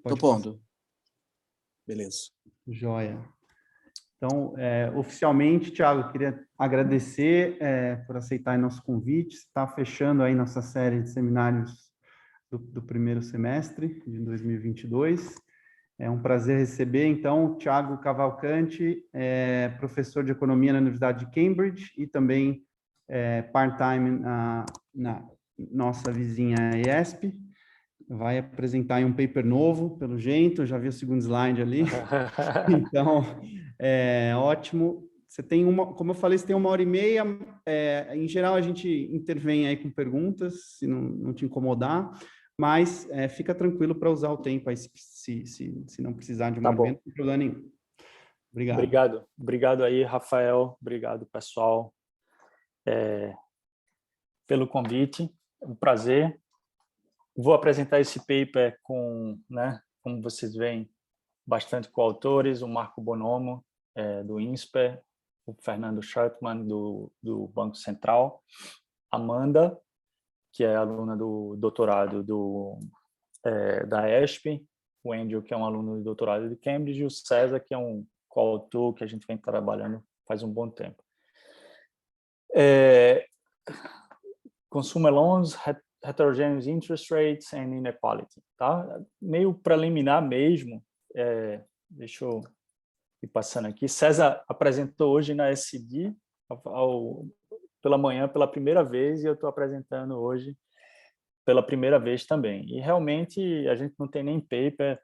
Tô Pode passar. pondo. Beleza. Joia. Então, oficialmente, Thiago, queria agradecer por aceitar aí nosso convite. Está fechando aí nossa série de seminários do primeiro semestre de 2022. É um prazer receber, então, Thiago Cavalcanti, professor de economia na Universidade de Cambridge e também part-time na nossa vizinha IESP. Vai apresentar aí um paper novo, pelo jeito, eu já vi o segundo slide ali. Então, ótimo. Você tem como eu falei, você tem 1h30. Em geral, a gente intervém aí com perguntas, se não te incomodar, mas fica tranquilo para usar o tempo aí, se não precisar de um momento, não tem problema nenhum. Obrigado. Obrigado aí, Rafael. Obrigado, pessoal, pelo convite. É um prazer. Vou apresentar esse paper como vocês veem, bastante coautores, o Marco Bonomo, do INSPER, o Fernando Schertmann, do Banco Central, Amanda, que é aluna do doutorado da ESP, o Andrew, que é um aluno do doutorado de Cambridge, e o César, que é um coautor que a gente vem trabalhando faz um bom tempo. Consumer Loans, Heterogeneous Interest Rates and Inequality, tá? Meio preliminar mesmo, deixa eu ir passando aqui. César apresentou hoje na SD pela manhã pela primeira vez, e eu estou apresentando hoje pela primeira vez também. E realmente a gente não tem nem paper,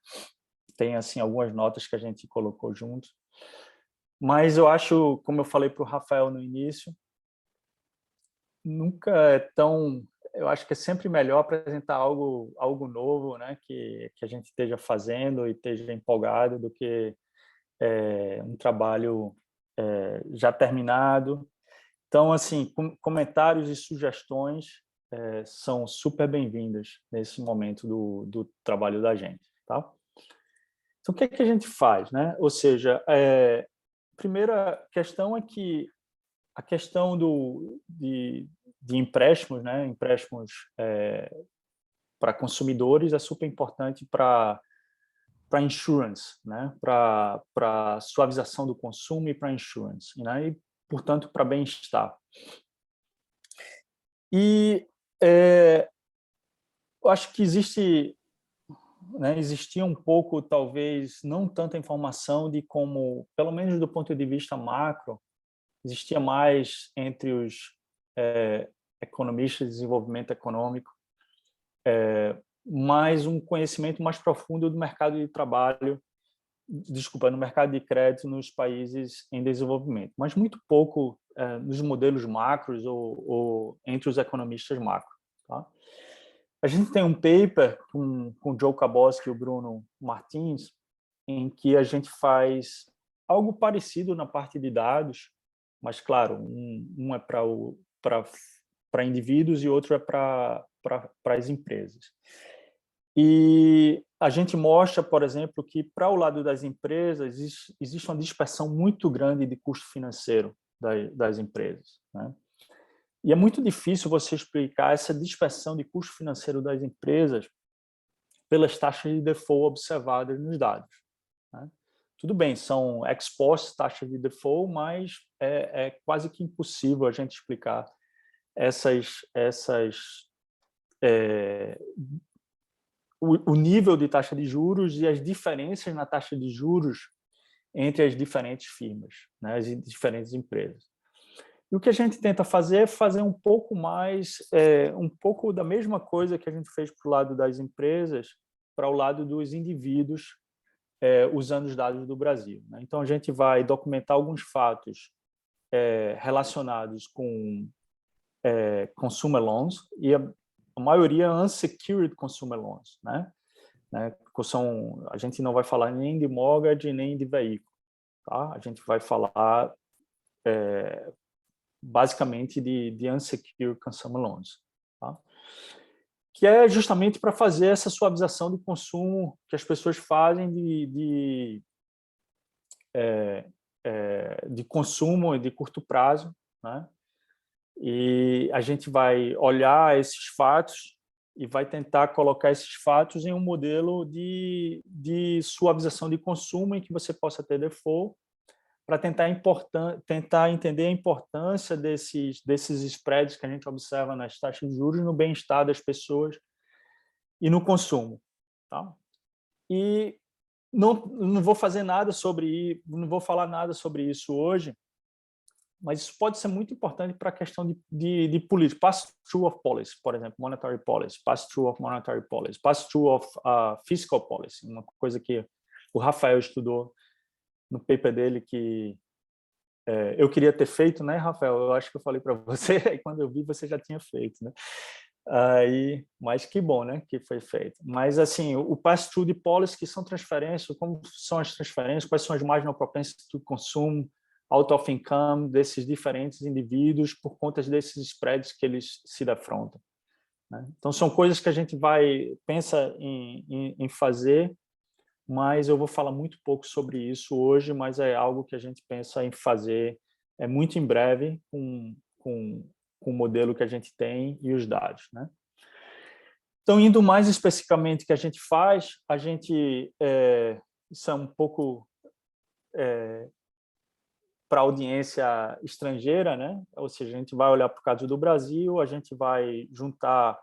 tem assim algumas notas que a gente colocou junto. Mas eu acho, como eu falei para o Rafael no início, nunca é tão... Eu acho que é sempre melhor apresentar algo novo, né, que a gente esteja fazendo e esteja empolgado, do que um trabalho já terminado. Então, assim, comentários e sugestões são super bem-vindas nesse momento do trabalho da gente, tá? Então, o que é que a gente faz, né? Ou seja, a primeira questão é que a questão de empréstimos, né? Empréstimos para consumidores é super importante para insurance, né? Para suavização do consumo e para insurance, né? E, portanto, para bem-estar. E eu acho que existia um pouco, talvez, não tanta informação de como, pelo menos do ponto de vista macro, existia mais entre os economistas de desenvolvimento econômico, mais um conhecimento mais profundo do mercado de trabalho, no mercado de crédito nos países em desenvolvimento, mas muito pouco nos modelos macros ou entre os economistas macro, tá? A gente tem um paper com o Joe Cabosky e o Bruno Martins, em que a gente faz algo parecido na parte de dados, mas, claro, um é para indivíduos e outro é para as empresas. E a gente mostra, por exemplo, que para o lado das empresas existe uma dispersão muito grande de custo financeiro das empresas, né? E é muito difícil você explicar essa dispersão de custo financeiro das empresas pelas taxas de default observadas nos dados, né? Tudo bem, são ex post taxas de default, mas é quase que impossível a gente explicar o nível de taxa de juros e as diferenças na taxa de juros entre as diferentes firmas, né, as diferentes empresas. E o que a gente tenta fazer é fazer um pouco mais, um pouco da mesma coisa que a gente fez para o lado das empresas, para o lado dos indivíduos, usando os dados do Brasil, né? Então, a gente vai documentar alguns fatos relacionados com consumer loans, e a maioria unsecured consumer loans, né? A gente não vai falar nem de mortgage, nem de veículo, tá? A gente vai falar basicamente de unsecured consumer loans, tá? Que é justamente para fazer essa suavização do consumo que as pessoas fazem de consumo de curto prazo, né? E a gente vai olhar esses fatos e vai tentar colocar esses fatos em um modelo de suavização de consumo em que você possa ter default, para tentar entender a importância desses spreads que a gente observa nas taxas de juros no bem-estar das pessoas e no consumo. Tá? E não vou falar nada sobre isso hoje, mas isso pode ser muito importante para a questão de política. Pass-through of policy, por exemplo, monetary policy, pass-through of monetary policy, pass-through of fiscal policy, uma coisa que o Rafael estudou no paper dele que eu queria ter feito, né, Rafael? Eu acho que eu falei para você, e quando eu vi, você já tinha feito, né? Mas que bom, né, que foi feito. Mas, assim, o pass-through de policy, que são transferências, como são as transferências, quais são as marginal propensities do consumo, out of income desses diferentes indivíduos por conta desses spreads que eles se defrontam, né? Então, são coisas que a gente pensa em fazer, mas eu vou falar muito pouco sobre isso hoje, mas é algo que a gente pensa em fazer muito em breve com o modelo que a gente tem e os dados, né? Então, indo mais especificamente o que a gente faz, isso é um pouco para a audiência estrangeira, né? Ou seja, a gente vai olhar para o caso do Brasil, a gente vai juntar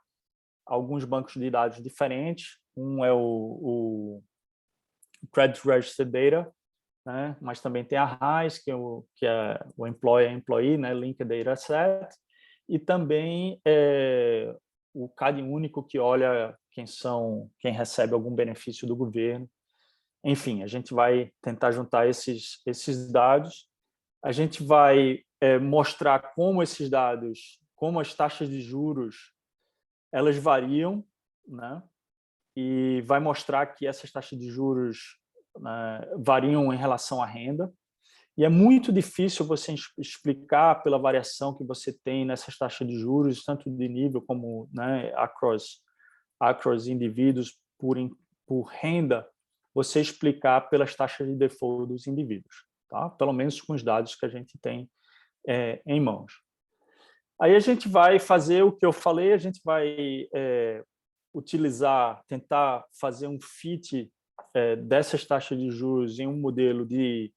alguns bancos de dados diferentes. Um é o Credit Register Data, né? Mas também tem a RAIS, que é o Employee, né? Linked Data Set, e também o CAD único, que olha quem recebe algum benefício do governo. Enfim, a gente vai tentar juntar esses dados. A gente vai mostrar como esses dados, como as taxas de juros, elas variam, né? E vai mostrar que essas taxas de juros, né, variam em relação à renda. E é muito difícil você explicar pela variação que você tem nessas taxas de juros, tanto de nível como, né, across indivíduos por renda, você explicar pelas taxas de default dos indivíduos. Tá? Pelo menos com os dados que a gente tem em mãos. Aí a gente vai fazer o que eu falei, a gente vai tentar fazer um fit dessas taxas de juros em um modelo de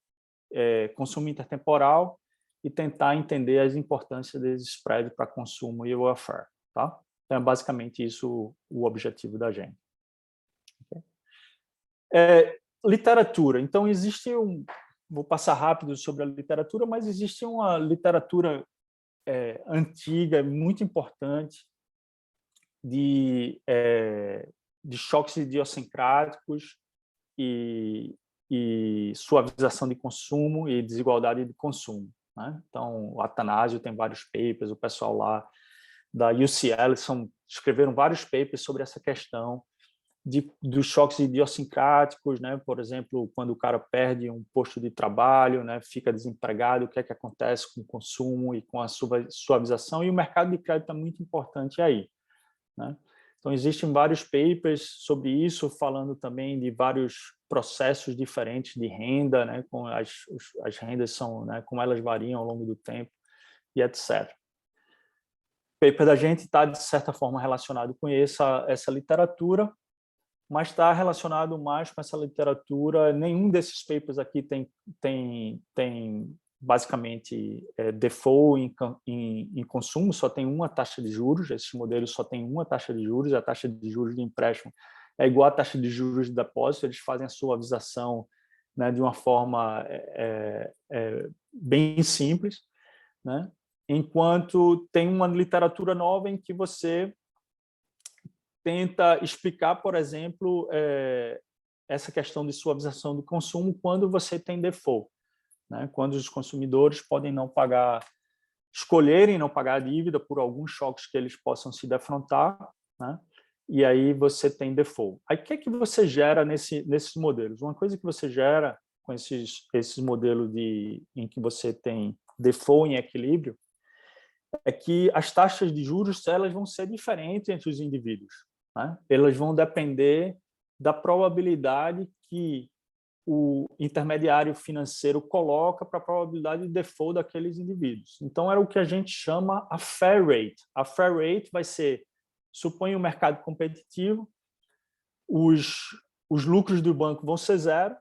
consumo intertemporal e tentar entender as importâncias desse spread para consumo e welfare. Tá? Então, é basicamente isso o objetivo da gente. Literatura. Então, vou passar rápido sobre a literatura, mas existe uma literatura antiga, muito importante, de choques idiosincráticos e suavização de consumo e desigualdade de consumo, né? Então, o Atanásio tem vários papers, o pessoal lá da UCL escreveram vários papers sobre essa questão dos choques idiosincráticos, né? Por exemplo, quando o cara perde um posto de trabalho, né? Fica desempregado, o que é que acontece com o consumo e com a suavização, e o mercado de crédito é muito importante aí, né? Então, existem vários papers sobre isso, falando também de vários processos diferentes de renda, né? Com as rendas são, né? Como elas variam ao longo do tempo e etc. O paper da gente está, de certa forma, relacionado com essa literatura, mas está relacionado mais com essa literatura. Nenhum desses papers aqui tem basicamente default em consumo, só tem uma taxa de juros, esses modelos só tem uma taxa de juros, a taxa de juros de empréstimo é igual à taxa de juros de depósito, eles fazem a suavização, né, de uma forma bem simples, né? Enquanto tem uma literatura nova em que você tenta explicar, por exemplo, essa questão de suavização do consumo quando você tem default, né? Quando os consumidores podem não pagar, escolherem não pagar a dívida por alguns choques que eles possam se defrontar, né? E aí você tem default. Aí o que é que você gera nesses modelos? Uma coisa que você gera com esses modelos em que você tem default em equilíbrio é que as taxas de juros elas vão ser diferentes entre os indivíduos, né? Elas vão depender da probabilidade que o intermediário financeiro coloca para a probabilidade de default daqueles indivíduos. Então, era o que a gente chama a fair rate. A fair rate vai ser Suponha um mercado competitivo, os lucros do banco vão ser zero,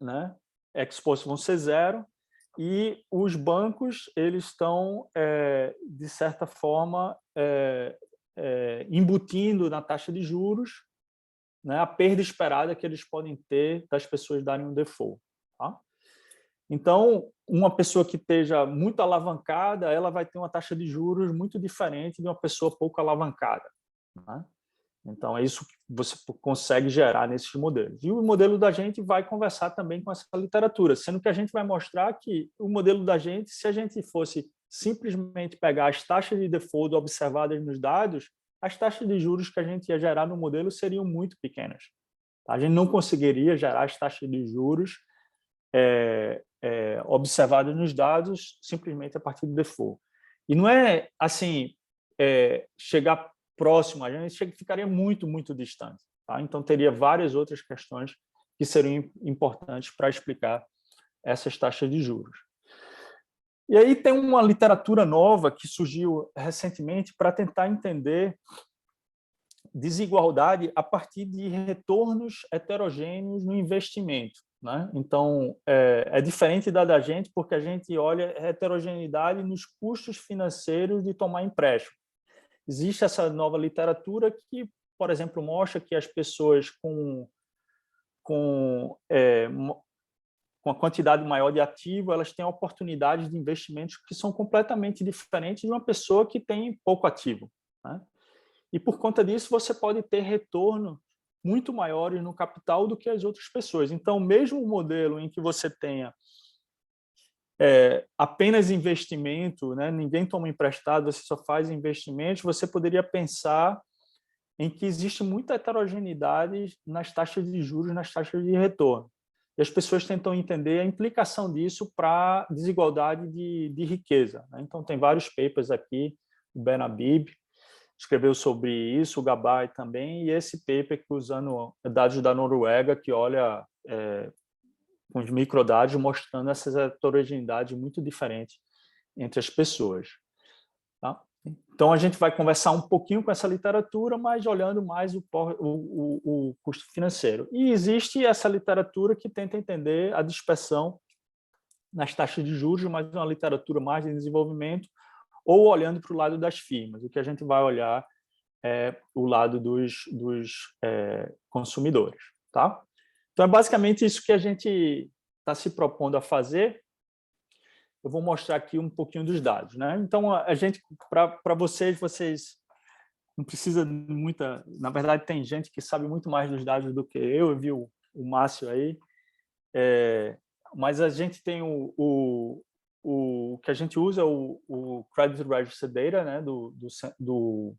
né? Ex-post vão ser zero, e os bancos eles estão, de certa forma, embutindo na taxa de juros, né, a perda esperada que eles podem ter das pessoas darem um default. Tá? Então, uma pessoa que esteja muito alavancada, ela vai ter uma taxa de juros muito diferente de uma pessoa pouco alavancada. Né? Então, é isso que você consegue gerar nesses modelos. E o modelo da gente vai conversar também com essa literatura, sendo que a gente vai mostrar que o modelo da gente, se a gente fosse simplesmente pegar as taxas de default observadas nos dados, as taxas de juros que a gente ia gerar no modelo seriam muito pequenas. A gente não conseguiria gerar as taxas de juros observadas nos dados simplesmente a partir do default. E não é assim, chegar próximo, a gente ficaria muito, muito distante. Tá? Então, teria várias outras questões que seriam importantes para explicar essas taxas de juros. E aí tem uma literatura nova que surgiu recentemente para tentar entender desigualdade a partir de retornos heterogêneos no investimento. Né? Então, é diferente da gente porque a gente olha heterogeneidade nos custos financeiros de tomar empréstimo. Existe essa nova literatura que, por exemplo, mostra que as pessoas com a quantidade maior de ativo, elas têm oportunidades de investimentos que são completamente diferentes de uma pessoa que tem pouco ativo. Né? E, por conta disso, você pode ter retorno muito maiores no capital do que as outras pessoas. Então, mesmo o modelo em que você tenha apenas investimento, né? Ninguém toma emprestado, você só faz investimentos, você poderia pensar em que existe muita heterogeneidade nas taxas de juros, nas taxas de retorno. E as pessoas tentam entender a implicação disso para a desigualdade de riqueza. Né? Então, tem vários papers aqui, o Ben Habib escreveu sobre isso, o Gabay também, e esse paper que usando dados da Noruega, que olha com os microdados, mostrando essas heterogeneidades muito diferentes entre as pessoas. Tá? Então, a gente vai conversar um pouquinho com essa literatura, mas olhando mais o custo financeiro. E existe essa literatura que tenta entender a dispersão nas taxas de juros, mas uma literatura mais de desenvolvimento, ou olhando para o lado das firmas. O que a gente vai olhar é o lado dos consumidores. Tá? Então, é basicamente isso que a gente está se propondo a fazer. Eu vou mostrar aqui um pouquinho dos dados. Né? Então, a gente, para vocês não precisa de muita... Na verdade, tem gente que sabe muito mais dos dados do que eu vi o Márcio aí. Mas a gente tem o que a gente usa, o Credit Register Data, né, do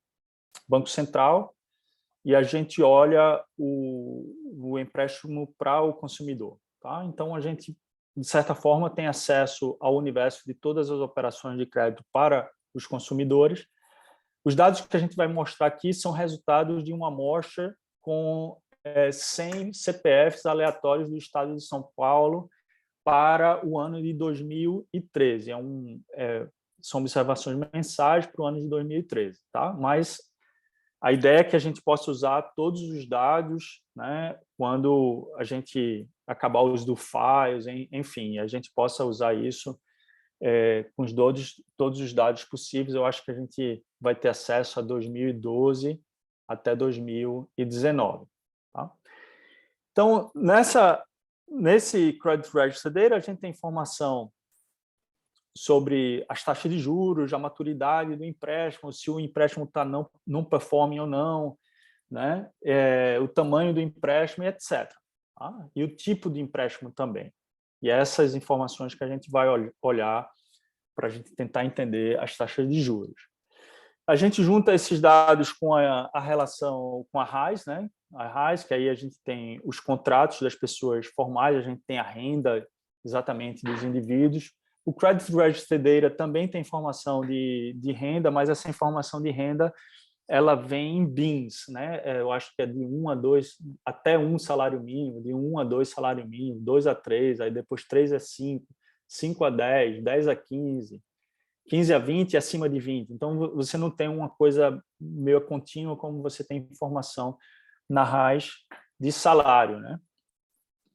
Banco Central, e a gente olha o empréstimo para o consumidor. Tá? Então, a gente, de certa forma, tem acesso ao universo de todas as operações de crédito para os consumidores. Os dados que a gente vai mostrar aqui são resultados de uma amostra com 100 CPFs aleatórios do estado de São Paulo para o ano de 2013. São observações mensais para o ano de 2013. Tá? Mas a ideia é que a gente possa usar todos os dados, né, quando a gente acabar o uso do Files, enfim, a gente possa usar isso com todos os dados possíveis. Eu acho que a gente vai ter acesso a 2012 até 2019. Tá? Então, nesse Credit Register Data, a gente tem informação sobre as taxas de juros, a maturidade do empréstimo, se o empréstimo está não performing ou não, né? O tamanho do empréstimo, etc. Tá? E o tipo de empréstimo também. E essas informações que a gente vai olhar para a gente tentar entender as taxas de juros. A gente junta esses dados com a relação com a RAIS, né? A RAIS, que aí a gente tem os contratos das pessoas formais, a gente tem a renda exatamente dos indivíduos. O Credit Register Data também tem informação de renda, mas essa informação de renda ela vem em BINs, né? Eu acho que é de 1 a 2, até 1 salário mínimo, de 1 a 2 salário mínimo, 2 a 3, aí depois 3 a 5, 5 a 10, 10 a 15, 15 a 20 e acima de 20. Então, você não tem uma coisa meio contínua como você tem informação na RAIS de salário, né?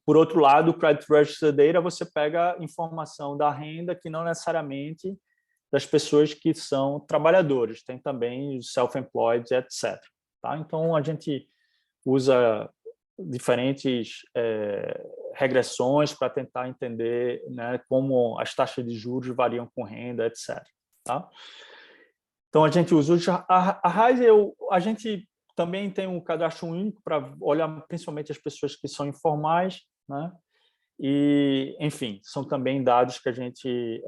Por outro lado, o Credit Register Data, você pega informação da renda que não necessariamente das pessoas que são trabalhadores, tem também os self-employed, etc. Tá? Então, a gente usa diferentes regressões para tentar entender, né, como as taxas de juros variam com renda, etc. Tá? Então, a gente usa a RAIS, a gente também tem um cadastro único para olhar principalmente as pessoas que são informais, né? E, enfim, são também dados que a gente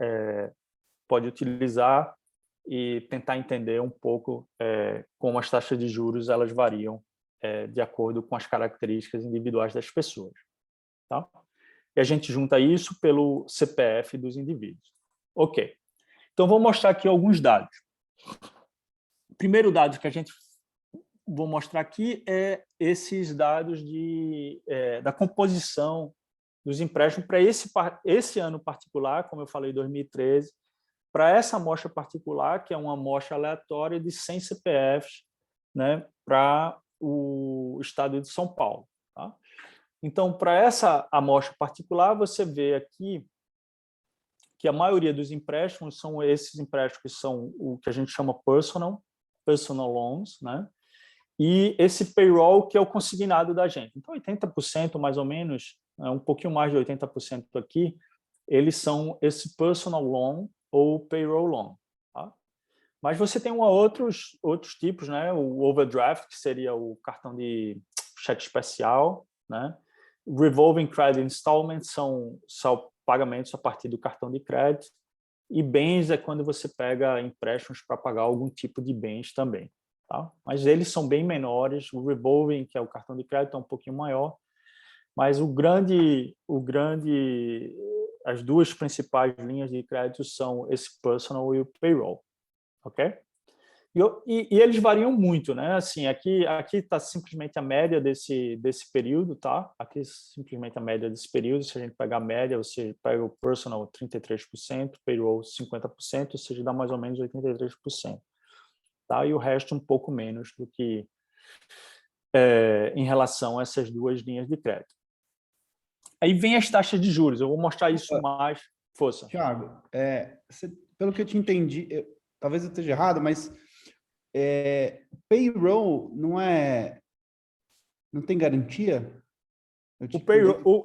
pode utilizar e tentar entender um pouco como as taxas de juros elas variam de acordo com as características individuais das pessoas. Tá? E a gente junta isso pelo CPF dos indivíduos. Ok. Então, vou mostrar aqui alguns dados. O primeiro dado que a gente vou mostrar aqui é esses dados da composição dos empréstimos para esse ano particular, como eu falei, 2013, para essa amostra particular, que é uma amostra aleatória de 100 CPFs, né, para o estado de São Paulo. Tá? Então, para essa amostra particular, você vê aqui que a maioria dos empréstimos são esses empréstimos que são o que a gente chama personal loans, né? E esse payroll que é o consignado da gente. Então, 80% mais ou menos, um pouquinho mais de 80% aqui, eles são esse personal loan ou payroll loan. Tá? Mas você tem outros tipos, né? O overdraft, que seria o cartão de cheque especial, né? Revolving credit installments são pagamentos a partir do cartão de crédito, e bens é quando você pega empréstimos para pagar algum tipo de bens também. Tá? Mas eles são bem menores. O revolving, que é o cartão de crédito, é um pouquinho maior, mas as duas principais linhas de crédito são esse personal e o payroll, ok? E eles variam muito, né? Assim, aqui está simplesmente a média desse período, tá? Aqui simplesmente a média desse período. Se a gente pegar a média, você pega o personal 33%, payroll 50%, ou seja, dá mais ou menos 83%. Tá? E o resto um pouco menos do que em relação a essas duas linhas de crédito. Aí vem as taxas de juros. Eu vou mostrar isso mais. Força. Thiago, pelo que eu te entendi, talvez eu esteja errado, mas payroll não tem garantia?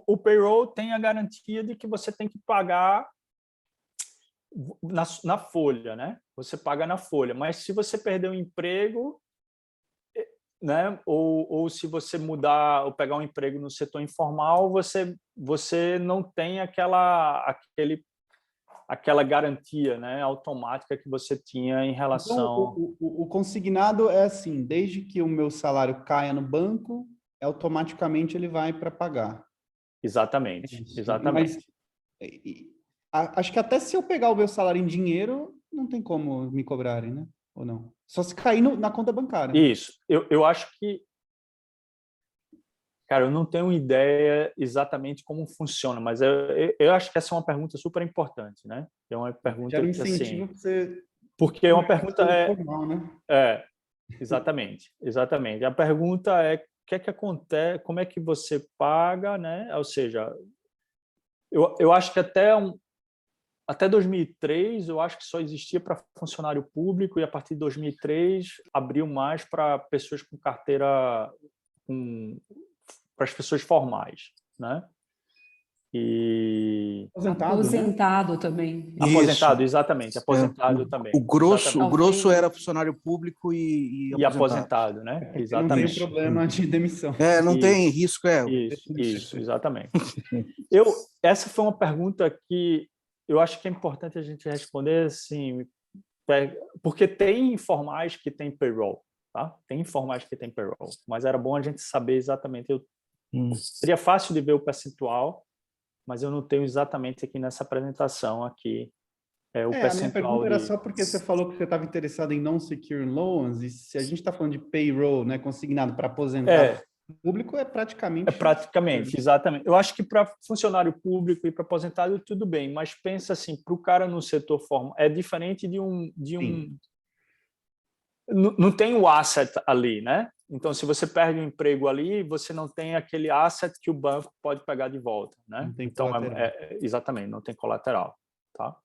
O payroll tem a garantia de que você tem que pagar na folha, né? Você paga na folha, mas se você perder o emprego, né? Ou se você mudar ou pegar um emprego no setor informal, você não tem aquela garantia, né, automática que você tinha em relação. Então, o consignado é assim: desde que o meu salário caia no banco, automaticamente ele vai para pagar. Exatamente, exatamente. Mas acho que até se eu pegar o meu salário em dinheiro, não tem como me cobrarem, né? Ou não? Só se cair na conta bancária. Isso. Eu acho que... Cara, eu não tenho ideia exatamente como funciona, mas eu acho que essa é uma pergunta super importante, né? É uma pergunta Gera um que, incentivo assim... para você... Porque é uma pergunta... Formal, né? Exatamente, exatamente. A pergunta é o que é que acontece, como é que você paga, né? Ou seja, eu acho que até 2003, eu acho que só existia para funcionário público, e a partir de 2003 abriu mais para pessoas com carteira, para as pessoas formais, né? E aposentado, né? Também. Aposentado, exatamente. Aposentado também. O grosso era funcionário público e aposentado, né? Exatamente. Não tem problema de demissão. Não tem risco, Isso, exatamente. Essa foi uma pergunta que eu acho que é importante a gente responder, assim, porque tem informais que tem payroll, tá? Tem informais que tem payroll, mas era bom a gente saber exatamente. Seria fácil de ver o percentual, mas eu não tenho exatamente aqui nessa apresentação aqui o percentual. A minha pergunta era só porque você falou que você estava interessado em non-secure loans, e se a gente está falando de payroll, né, consignado para aposentar, Público é praticamente... É praticamente, exatamente. Eu acho que para funcionário público e para aposentado tudo bem, mas pensa assim, para o cara no setor formal, é diferente de um... Sim. Não tem o asset ali, né? Então, se você perde o emprego ali, você não tem aquele asset que o banco pode pegar de volta, né? Não tem Então, colateral. exatamente, não tem colateral, tá?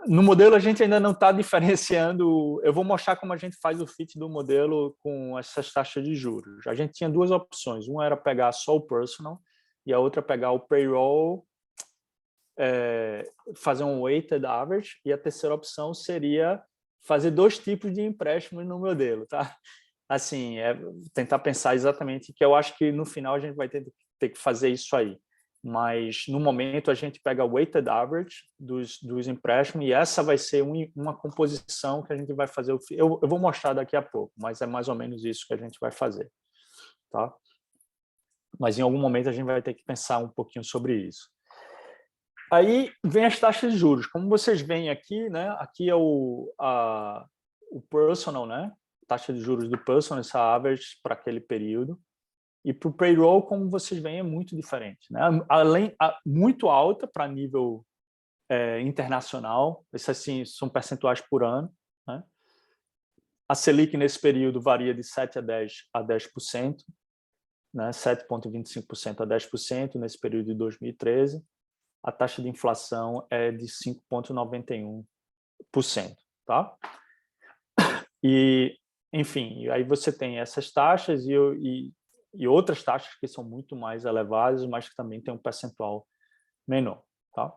No modelo, a gente ainda não está diferenciando... Eu vou mostrar como a gente faz o fit do modelo com essas taxas de juros. A gente tinha duas opções. Uma era pegar só o personal e a outra pegar o payroll, fazer um weighted average, e a terceira opção seria fazer dois tipos de empréstimos no modelo, tá? Assim, tentar pensar exatamente, que eu acho que no final a gente vai ter que fazer isso aí. Mas, no momento, a gente pega o weighted average dos empréstimos e essa vai ser uma composição que a gente vai fazer. Eu vou mostrar daqui a pouco, mas é mais ou menos isso que a gente vai fazer, tá? Mas, em algum momento, a gente vai ter que pensar um pouquinho sobre isso. Aí vem as taxas de juros. Como vocês veem aqui, né? Aqui é o personal, né? Taxa de juros do personal, essa average para aquele período. E para o payroll, como vocês veem, é muito diferente, né? Muito alta para nível internacional. Esses assim, são percentuais por ano, né? A Selic nesse período varia de 7% a 10%, né? 7,25% a 10% nesse período de 2013. A taxa de inflação é de 5,91%, tá? E, enfim, aí você tem essas taxas e outras taxas que são muito mais elevadas, mas que também tem um percentual menor, tá?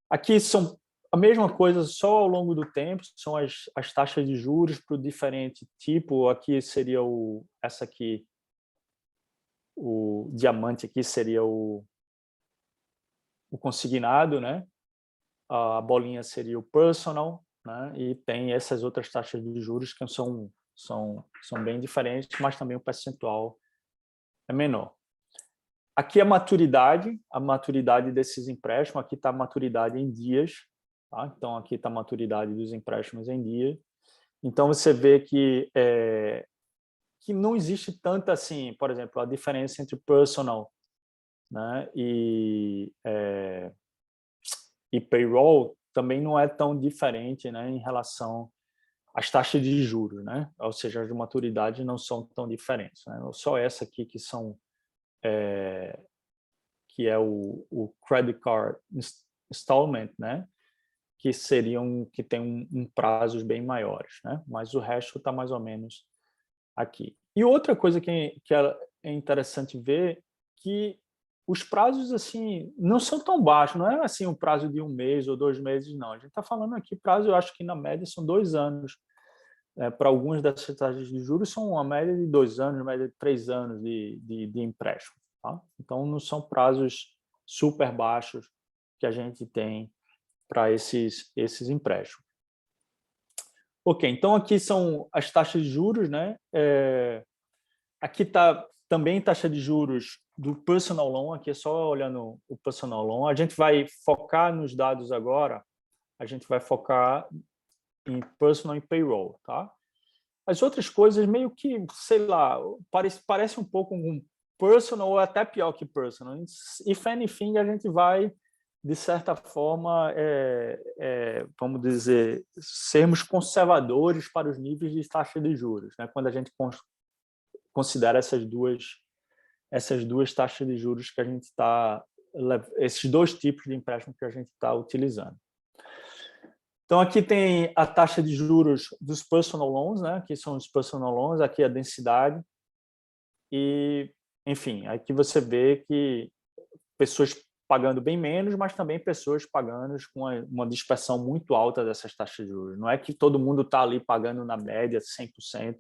Aqui são a mesma coisa, só ao longo do tempo, são as taxas de juros para o diferente tipo. Aqui seria essa aqui, o diamante aqui seria o consignado, né? A bolinha seria o personal, né? E tem essas outras taxas de juros que são bem diferentes, mas também o percentual é menor. Aqui a maturidade desses empréstimos, aqui está a maturidade em dias, tá? Então aqui está a maturidade dos empréstimos em dias. Então você vê que não existe tanta assim, por exemplo, a diferença entre personal, né, e payroll também não é tão diferente, né, em relação às taxas de juros, né? Ou seja, as de maturidade não são tão diferentes, né? Só essa aqui que é o credit card installment, né? Que tem prazos bem maiores, né? Mas o resto está mais ou menos aqui. E outra coisa que é interessante ver, que os prazos assim não são tão baixos, não é assim um prazo de 1 mês ou 2 meses, não. A gente está falando aqui prazo, eu acho que na média são 2 anos. Para algumas dessas taxas de juros são uma média de 2 anos, média de 3 anos de empréstimo, tá? Então não são prazos super baixos que a gente tem para esses empréstimos. Ok, então aqui são as taxas de juros, né? Aqui está também taxa de juros do personal loan, aqui é só olhando o personal loan. A gente vai focar nos dados agora, a gente vai focar em personal e payroll, tá? As outras coisas meio que, sei lá, parece um pouco um personal ou até pior que personal. If anything, a gente vai, de certa forma, vamos dizer, sermos conservadores para os níveis de taxa de juros, né? Quando a gente considera essas duas taxas de juros que a gente está, esses dois tipos de empréstimo que a gente está utilizando. Então, aqui tem a taxa de juros dos personal loans, né? Aqui são os personal loans, aqui a densidade. E, enfim, aqui você vê que pessoas pagando bem menos, mas também pessoas pagando com uma dispersão muito alta dessas taxas de juros. Não é que todo mundo está ali pagando na média 100%.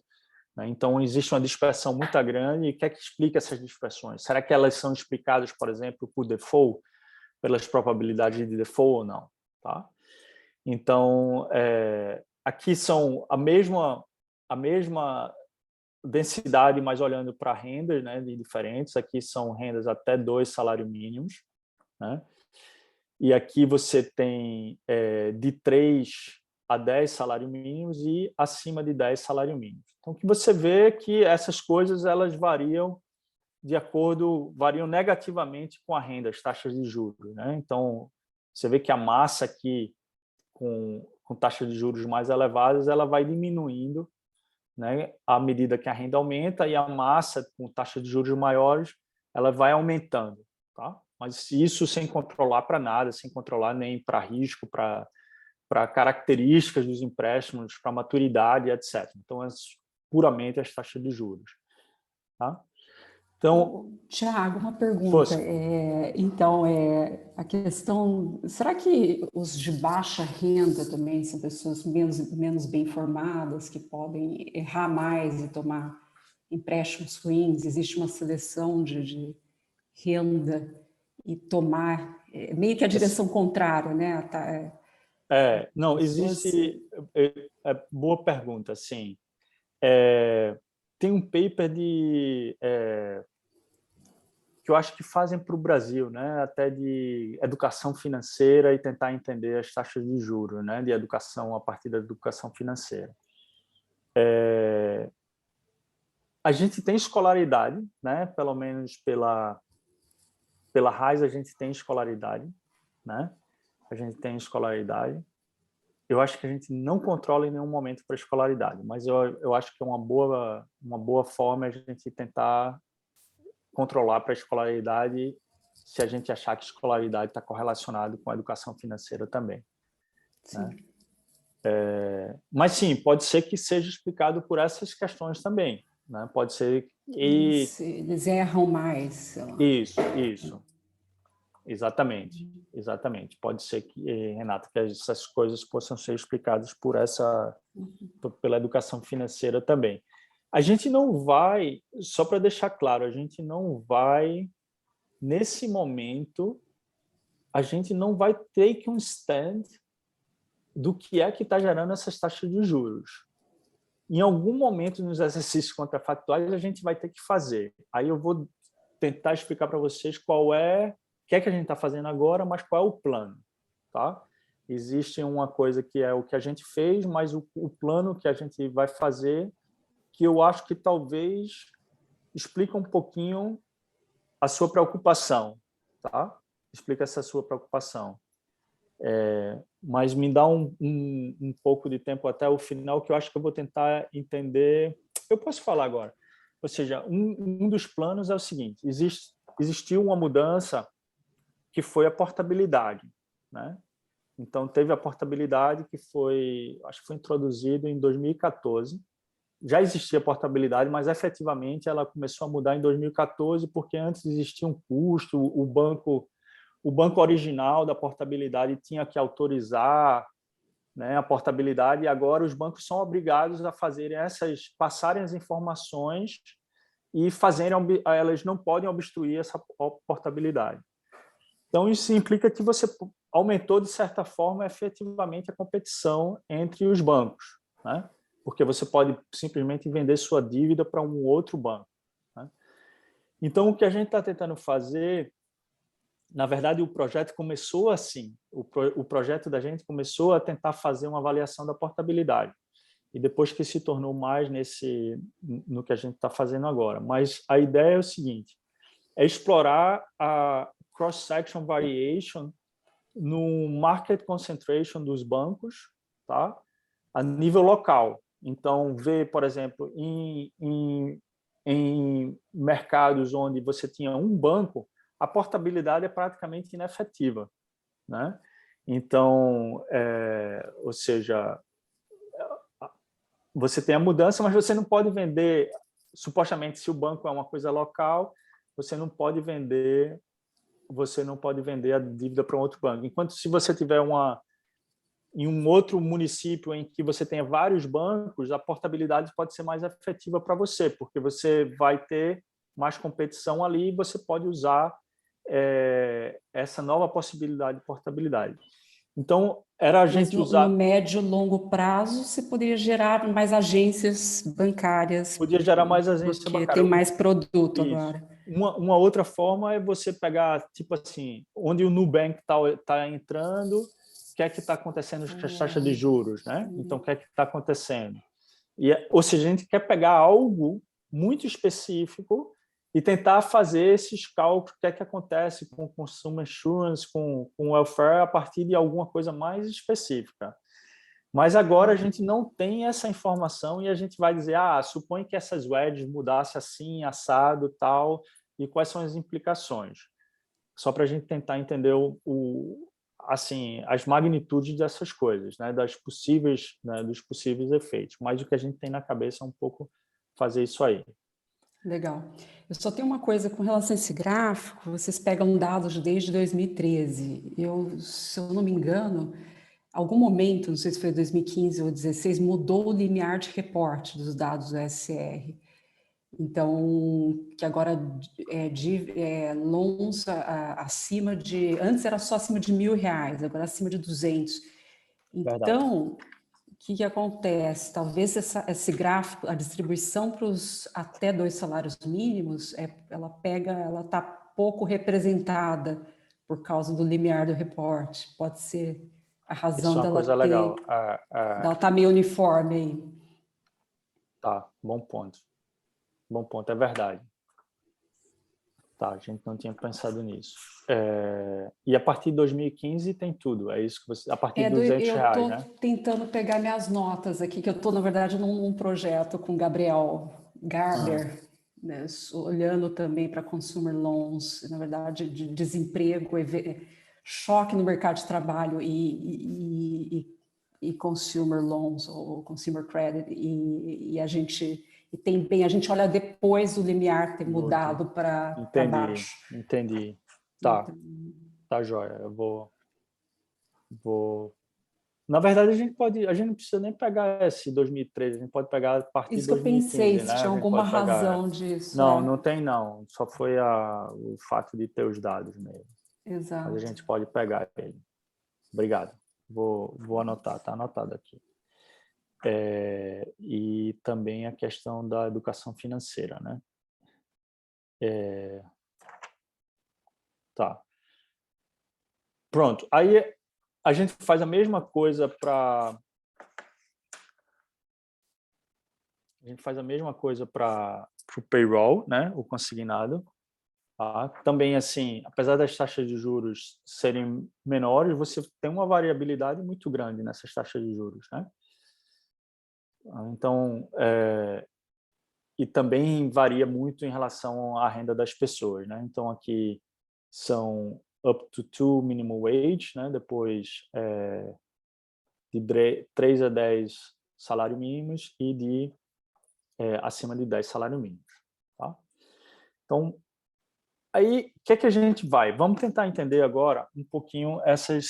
Né? Então, existe uma dispersão muito grande. E o que é que explica essas dispersões? Será que elas são explicadas, por exemplo, por default, pelas probabilidades de default ou não? Tá? Então, aqui são a mesma densidade, mas olhando para rendas, né, de diferentes. Aqui são rendas até 2 salários mínimos, né? E aqui você tem de 3 a 10 salários mínimos e acima de 10 salários mínimos. Então, o que você vê é que essas coisas elas variam negativamente com a renda, as taxas de juros, né? Então, você vê que a massa aqui com taxas de juros mais elevadas, ela vai diminuindo, né, à medida que a renda aumenta, e a massa com taxas de juros maiores, ela vai aumentando, tá? Mas isso sem controlar para nada, sem controlar nem para risco, para características dos empréstimos, para maturidade, etc. Então, é puramente as taxas de juros, tá? Então, Tiago, uma pergunta. Força. A questão, será que os de baixa renda também são pessoas menos bem formadas, que podem errar mais e tomar empréstimos ruins? Existe uma seleção de renda e tomar meio que a direção contrária, né? Não, existe... boa pergunta, sim. Tem um paper que eu acho que fazem para o Brasil, né? Até de educação financeira e tentar entender as taxas de juros, né? De educação a partir da educação financeira. A gente tem escolaridade, né? Pelo menos pela RAIS a gente tem escolaridade, né? A gente tem escolaridade. Eu acho que a gente não controla em nenhum momento para a escolaridade, mas eu acho que é uma boa forma a gente tentar controlar para a escolaridade, se a gente achar que a escolaridade está correlacionada com a educação financeira também. Sim. Né? Mas sim, pode ser que seja explicado por essas questões também. Né? Pode ser que... Eles erram mais. Sei lá. Isso. Exatamente. Pode ser que, Renata, que essas coisas possam ser explicadas pela educação financeira também. A gente não vai, só para deixar claro, a gente não vai, nesse momento, a gente não vai take um stand do que é que está gerando essas taxas de juros. Em algum momento, nos exercícios contrafactuais, a gente vai ter que fazer. Aí eu vou tentar explicar para vocês o que é que a gente está fazendo agora, mas qual é o plano. Tá? Existe uma coisa que é o que a gente fez, mas o plano que a gente vai fazer, que eu acho que talvez explica um pouquinho a sua preocupação, tá? Explica essa sua preocupação. Mas me dá um pouco de tempo até o final, que eu acho que eu vou tentar entender. Eu posso falar agora. Ou seja, um dos planos é o seguinte: existiu uma mudança que foi a portabilidade, né? Então, teve a portabilidade que acho que foi introduzido em 2014. Já existia portabilidade, mas efetivamente ela começou a mudar em 2014, porque antes existia um custo, o banco original da portabilidade tinha que autorizar, né, a portabilidade, e agora os bancos são obrigados a passarem as informações e elas não podem obstruir essa portabilidade. Então, isso implica que você aumentou, de certa forma, efetivamente a competição entre os bancos, né? Porque você pode simplesmente vender sua dívida para um outro banco, né? Então, o que a gente está tentando fazer, na verdade, o projeto começou assim. O projeto da gente começou a tentar fazer uma avaliação da portabilidade. E depois que se tornou mais no que a gente está fazendo agora. Mas a ideia é o seguinte: é explorar a cross-section variation no market concentration dos bancos, tá? A nível local. Então, ver, por exemplo, em mercados onde você tinha um banco, a portabilidade é praticamente inefetiva, né? Então, ou seja, você tem a mudança, mas você não pode vender, supostamente, se o banco é uma coisa local, você não pode vender a dívida para um outro banco. Enquanto se você tiver em um outro município em que você tenha vários bancos, a portabilidade pode ser mais efetiva para você, porque você vai ter mais competição ali e você pode usar essa nova possibilidade de portabilidade. Então, era a gente usar... No médio e longo prazo, você poderia gerar mais agências bancárias. Podia gerar mais agências bancárias. Porque tem mais produto Isso. agora. Uma outra forma é você pegar, tipo assim, onde o Nubank está entrando que é que está acontecendo com as taxas de juros, né? Então, o que é que está acontecendo? Ou seja, a gente quer pegar algo muito específico e tentar fazer esses cálculos, o que é que acontece com o consumer insurance, com o welfare, a partir de alguma coisa mais específica. Mas agora a gente não tem essa informação e a gente vai dizer, suponha que essas wedges mudassem assim, assado, tal, e quais são as implicações. Só para a gente tentar entender assim, as magnitudes dessas coisas, né, dos possíveis efeitos. Mas o que a gente tem na cabeça é um pouco fazer isso aí. Legal. Eu só tenho uma coisa com relação a esse gráfico, vocês pegam dados desde 2013. Se eu não me engano, algum momento, não sei se foi 2015 ou 2016, mudou o limiar de reporte dos dados do SR. Então, que agora loans acima de... Antes era só acima de R$1.000, agora acima de 200. Então, o que acontece? Talvez esse gráfico, a distribuição para os até 2 salários mínimos, ela está pouco representada por causa do limiar do reporte. Pode ser a razão Isso é uma coisa legal. Ela está meio uniforme aí. Tá, bom ponto. Bom ponto, é verdade. Tá, a gente não tinha pensado nisso. E a partir de 2015 tem tudo, é isso que você... A partir de R$200, eu estou né? tentando pegar minhas notas aqui, que eu estou, na verdade, num projeto com Gabriel Garber, né, olhando também para consumer loans, na verdade, de desemprego, choque no mercado de trabalho e consumer loans, ou consumer credit, e a gente... E a gente olha depois do limiar ter mudado para baixo. Entendi. Tá, tá joia. Eu vou... Na verdade, a gente não precisa nem pegar esse 2013, a gente pode pegar a partir de 2015. Isso que eu pensei, se tinha alguma razão disso. Não, não tem não. Só foi o fato de ter os dados mesmo. Exato. Mas a gente pode pegar ele. Obrigado. Vou anotar, tá anotado aqui. E também a questão da educação financeira, né? Tá. Pronto. Aí a gente faz a mesma coisa para... o payroll, né? O consignado. Tá? Também, assim, apesar das taxas de juros serem menores, você tem uma variabilidade muito grande nessas taxas de juros, né? Então, e também varia muito em relação à renda das pessoas, né? Então, aqui são up to 2 minimum wage, né? Depois de 3 a 10 salários mínimos e de acima de 10 salários mínimos, tá? Então, aí, o que é que a gente vai? Vamos tentar entender agora um pouquinho essas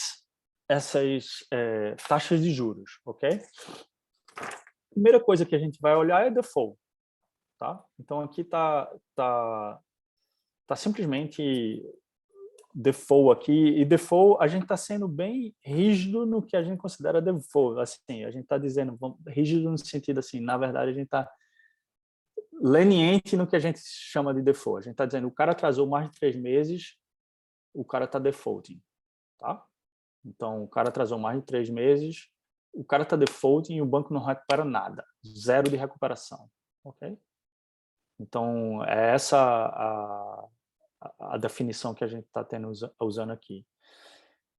taxas de juros, ok? A primeira coisa que a gente vai olhar é default, tá? Então, aqui tá simplesmente default aqui, e default, a gente está sendo bem rígido no que a gente considera default, assim, a gente está dizendo, rígido no sentido assim, na verdade, a gente está leniente no que a gente chama de default, a gente está dizendo, o cara atrasou mais de 3 meses, o cara está defaulting, tá? Então, o cara atrasou mais de 3 meses, o cara está defaulting e o banco não recupera nada, 0 de recuperação, ok? Então, é essa a definição que a gente está usando aqui.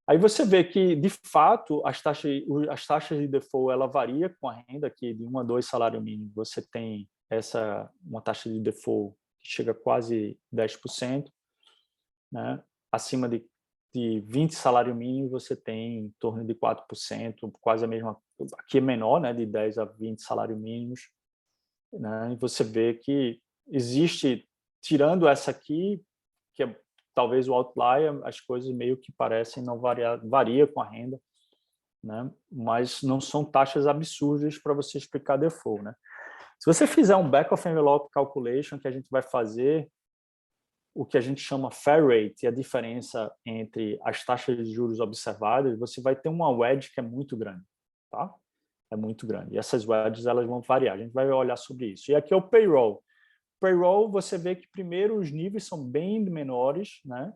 Aí você vê que, de fato, as taxas de default ela varia com a renda, que de 1 a 2 salário mínimo você tem uma taxa de default que chega a quase 10%, né? Acima de 20 salário mínimo você tem em torno de 4%, quase a mesma, aqui é menor, né? De 10 a 20 salários mínimos, né? E você vê que existe, tirando essa aqui, que é talvez o outlier, as coisas meio que parecem não varia com a renda, né? Mas não são taxas absurdas para você explicar default, né? Se você fizer um back of envelope calculation, que a gente vai fazer o que a gente chama fair rate, e a diferença entre as taxas de juros observadas, você vai ter uma wedge que é muito grande, tá? É muito grande. E essas wedges elas vão variar. A gente vai olhar sobre isso. E aqui é o payroll. Payroll, você vê que primeiro os níveis são bem menores, né?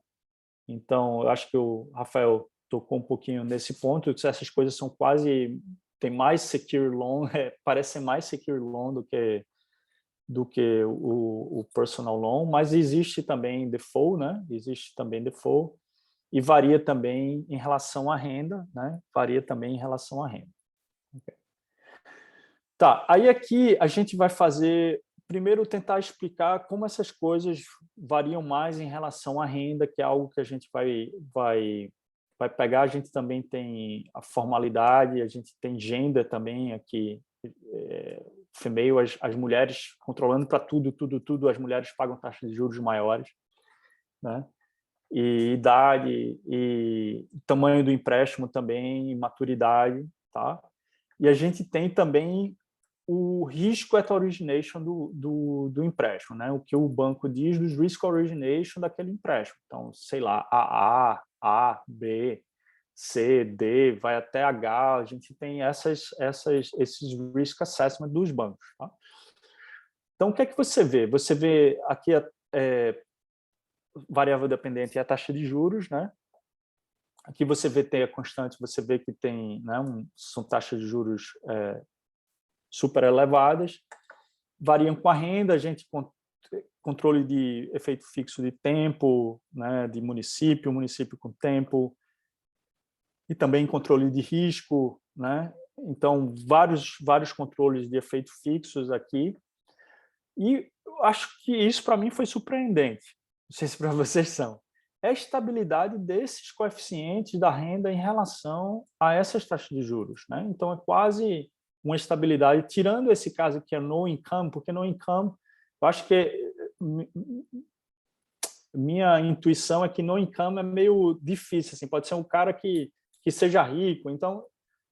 Então, eu acho que o Rafael tocou um pouquinho nesse ponto, que essas coisas são quase, tem mais secure loan, parece mais secure loan do que o personal loan, mas existe também default, né? Existe também default e varia também em relação à renda, né? Varia também em relação à renda. Okay. Tá, aí aqui a gente vai fazer, primeiro tentar explicar como essas coisas variam mais em relação à renda, que é algo que a gente vai pegar. A gente também tem a formalidade, a gente tem gender também aqui, female, as mulheres controlando para tudo, as mulheres pagam taxas de juros maiores, né? E idade, e tamanho do empréstimo também, e maturidade, tá? E a gente tem também o risco at origination do empréstimo, né? O que o banco diz dos risk origination daquele empréstimo. Então, sei lá, AA, A, B, C, D, vai até H, a gente tem esses risk assessment dos bancos. Tá? Então, o que é que você vê? Você vê aqui a variável dependente é a taxa de juros, né? Aqui você vê tem a constante, você vê que tem, né, são taxas de juros super elevadas, variam com a renda, a gente controle de efeito fixo de tempo, né, de município com tempo, e também controle de risco, né? Então, vários controles de efeito fixos aqui, e acho que isso para mim foi surpreendente, não sei se para vocês são, é a estabilidade desses coeficientes da renda em relação a essas taxas de juros, né? Então, é quase uma estabilidade, tirando esse caso que é no income, porque no income, eu acho que minha intuição é que no income é meio difícil, assim, pode ser um cara que seja rico, então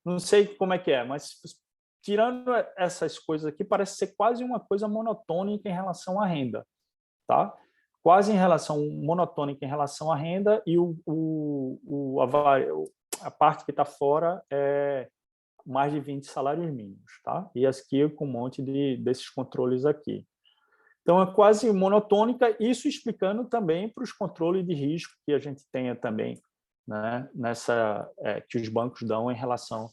não sei como é que é, mas tirando essas coisas aqui, parece ser quase uma coisa monotônica em relação à renda, tá? Quase monotônica em relação à renda, e a parte que está fora é mais de 20 salários mínimos, tá? E aqui com um monte desses controles aqui. Então, é quase monotônica, isso explicando também para os controles de risco que a gente tenha também, né, que os bancos dão em relação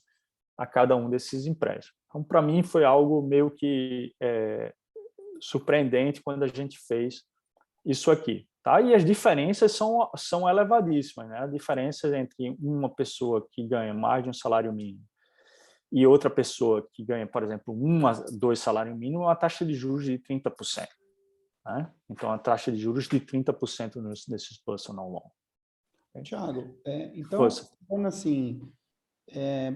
a cada um desses empréstimos. Então, para mim, foi algo meio que surpreendente quando a gente fez isso aqui. Tá? E as diferenças são elevadíssimas, né? A diferença entre uma pessoa que ganha mais de um salário mínimo e outra pessoa que ganha, por exemplo, 1 a 2 salários mínimos, uma taxa de juros de 30%. Né? Então, a taxa de juros de 30% nesses personal loan. Tiago, então, falando assim,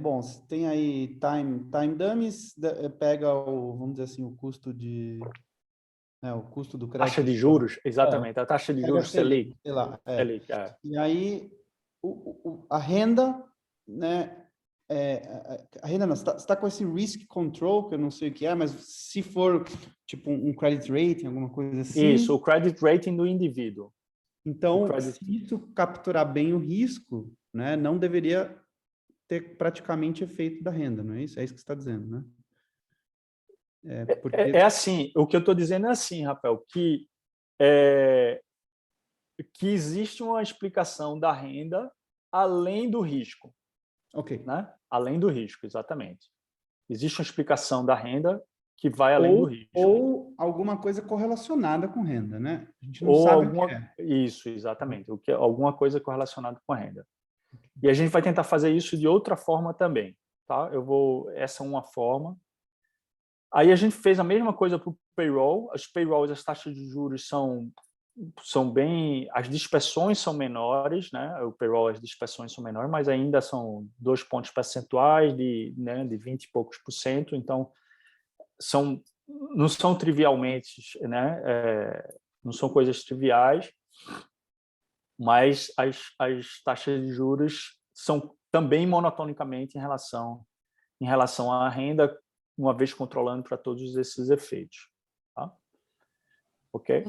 bom, você tem aí time dummies, pega vamos dizer assim, o custo o custo do crédito. Taxa de juros, exatamente, a taxa de juros Selic. Sei lá, Selic, E aí, a renda, né, a renda não, você está com esse risk control, que eu não sei o que é, mas se for tipo um credit rating, alguma coisa assim. Isso, o credit rating do indivíduo. Então, se isso capturar bem o risco, né, não deveria ter praticamente efeito da renda, não é isso? É isso que você está dizendo, né? É assim, o que eu estou dizendo é assim, Rafael, que existe uma explicação da renda além do risco. Ok. Né? Além do risco, exatamente. Existe uma explicação da renda que vai além do risco. Ou alguma coisa correlacionada com renda, né? A gente não sabe o que é. Isso, exatamente. Alguma coisa correlacionada com a renda. E a gente vai tentar fazer isso de outra forma também. Tá? Essa é uma forma. Aí a gente fez a mesma coisa para o payroll. As payrolls, as taxas de juros são bem, as dispersões são menores, né? O payroll, as dispersões são menores, mas ainda são 2 pontos percentuais de 20 e poucos %. Então, não são trivialmente, né? Não são coisas triviais, mas as taxas de juros são também monotonicamente em relação à renda, uma vez controlando para todos esses efeitos. Tá? Okay.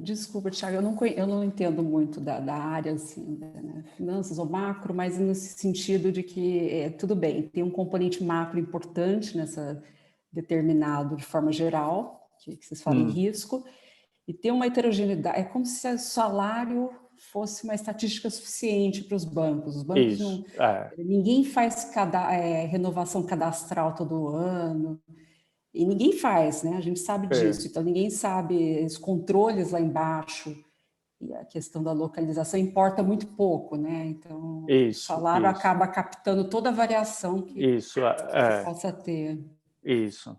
Desculpa, Thiago, eu não entendo muito da área assim, né, finanças ou macro, mas nesse sentido de que tudo bem, tem um componente macro importante nessa determinado de forma geral, que vocês falam em risco, e tem uma heterogeneidade, é como se o salário fosse uma estatística suficiente para os bancos. Os bancos Isso, ninguém faz renovação cadastral todo ano, e ninguém faz, né? A gente sabe disso, então ninguém sabe os controles lá embaixo, e a questão da localização importa muito pouco, né? Então, o salário acaba captando toda a variação que possa ter. Isso.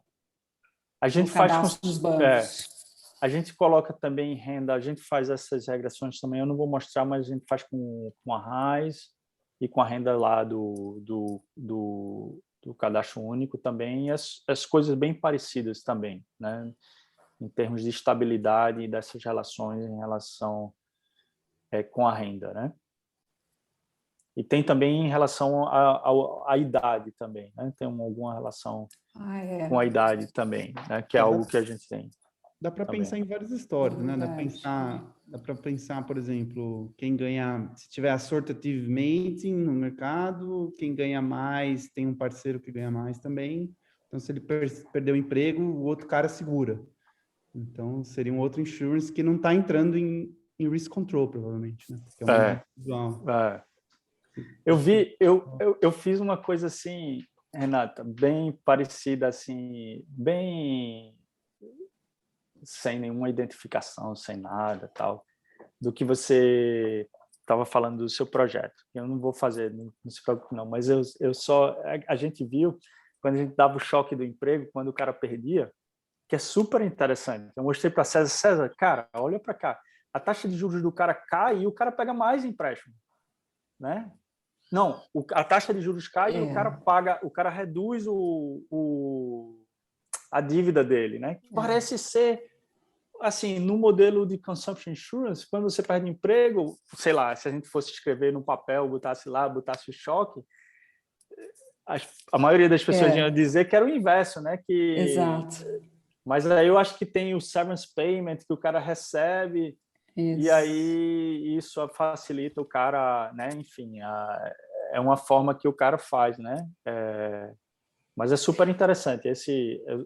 A gente no cadastro dos bancos. A gente coloca também renda, a gente faz essas regressões também, eu não vou mostrar, mas a gente faz com a RAIS e com a renda lá do cadastro único também, e as coisas bem parecidas também, né? Em termos de estabilidade dessas relações em relação com a renda, né? E tem também em relação à idade também, né? Tem alguma relação com a idade também, né? Que é algo que a gente tem. Dá para pensar em várias histórias, né? Dá para pensar, por exemplo, quem ganha, se tiver assortative mating no mercado, quem ganha mais tem um parceiro que ganha mais também. Então, se ele perder o emprego, o outro cara segura. Então, seria um outro insurance que não está entrando em risk control, provavelmente, né? Porque Eu fiz uma coisa assim, Renata, bem parecida, assim, bem sem nenhuma identificação, sem nada, tal, do que você estava falando do seu projeto. Eu não vou fazer, não se preocupe não, mas eu só... A gente viu, quando a gente dava o choque do emprego, quando o cara perdia, que é super interessante. Eu mostrei para César, cara, olha para cá, a taxa de juros do cara cai e o cara pega mais empréstimo, né? Não, a taxa de juros cai e o cara reduz a dívida dele, né? Parece ser, assim, no modelo de consumption insurance, quando você perde emprego, sei lá, se a gente fosse escrever no papel, botasse o choque, a maioria das pessoas iam dizer que era o inverso, né? Exato. Mas aí eu acho que tem o severance payment que o cara recebe, e aí isso facilita o cara, né? Enfim, é uma forma que o cara faz, né? Mas é super interessante.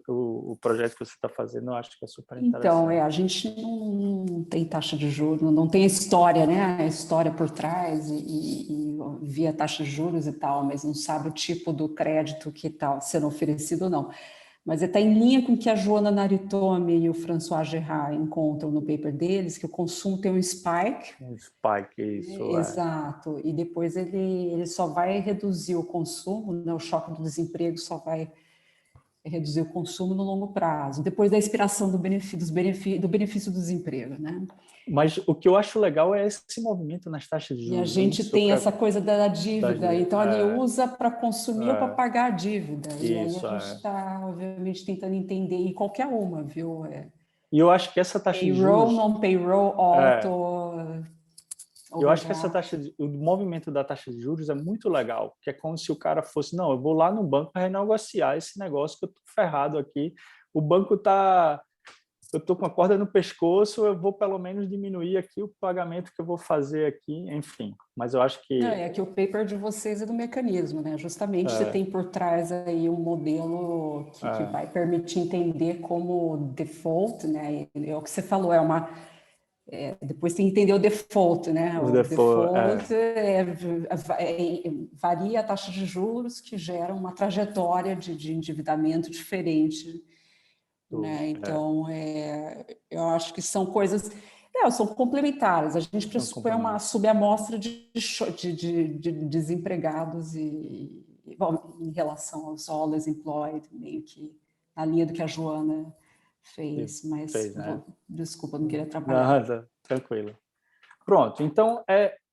O projeto que você está fazendo, eu acho que é super interessante. Então, a gente não tem taxa de juros, não tem história, né? A história por trás e via taxa de juros e tal, mas não sabe o tipo do crédito que está sendo oferecido ou não. Mas está em linha com o que a Joana Naritomi e o François Gerard encontram no paper deles, que o consumo tem um spike. Um spike, isso. Exato. E depois ele só vai reduzir o consumo, né? O choque do desemprego só vai reduzir o consumo no longo prazo, depois da expiração do benefício do desemprego, né? Mas o que eu acho legal é esse movimento nas taxas de juros. E a gente tem essa coisa da dívida, então ele usa para consumir ou para pagar a dívida. E aí a gente está, obviamente, tentando entender, e qualquer uma, viu? E eu acho que essa taxa de juros... Payroll, non-payroll, auto... Eu acho que o movimento da taxa de juros é muito legal, que é como se o cara fosse, não, eu vou lá no banco para renegociar esse negócio que eu estou ferrado aqui. O banco está... Eu estou com a corda no pescoço, eu vou pelo menos diminuir aqui o pagamento que eu vou fazer aqui, enfim. Mas eu acho que... É que o paper de vocês é do mecanismo, né? Justamente você tem por trás aí um modelo que vai permitir entender como default, né? É o que você falou, depois tem que entender o default, né? O default varia a taxa de juros que gera uma trajetória de endividamento diferente, né? Então, eu acho que são coisas... são complementares. A gente pressupõe uma subamostra de desempregados bom, em relação aos always employed, meio que na linha do que a Joana fez, mas desculpa, não queria atrapalhar. Nada, tranquilo. Pronto, então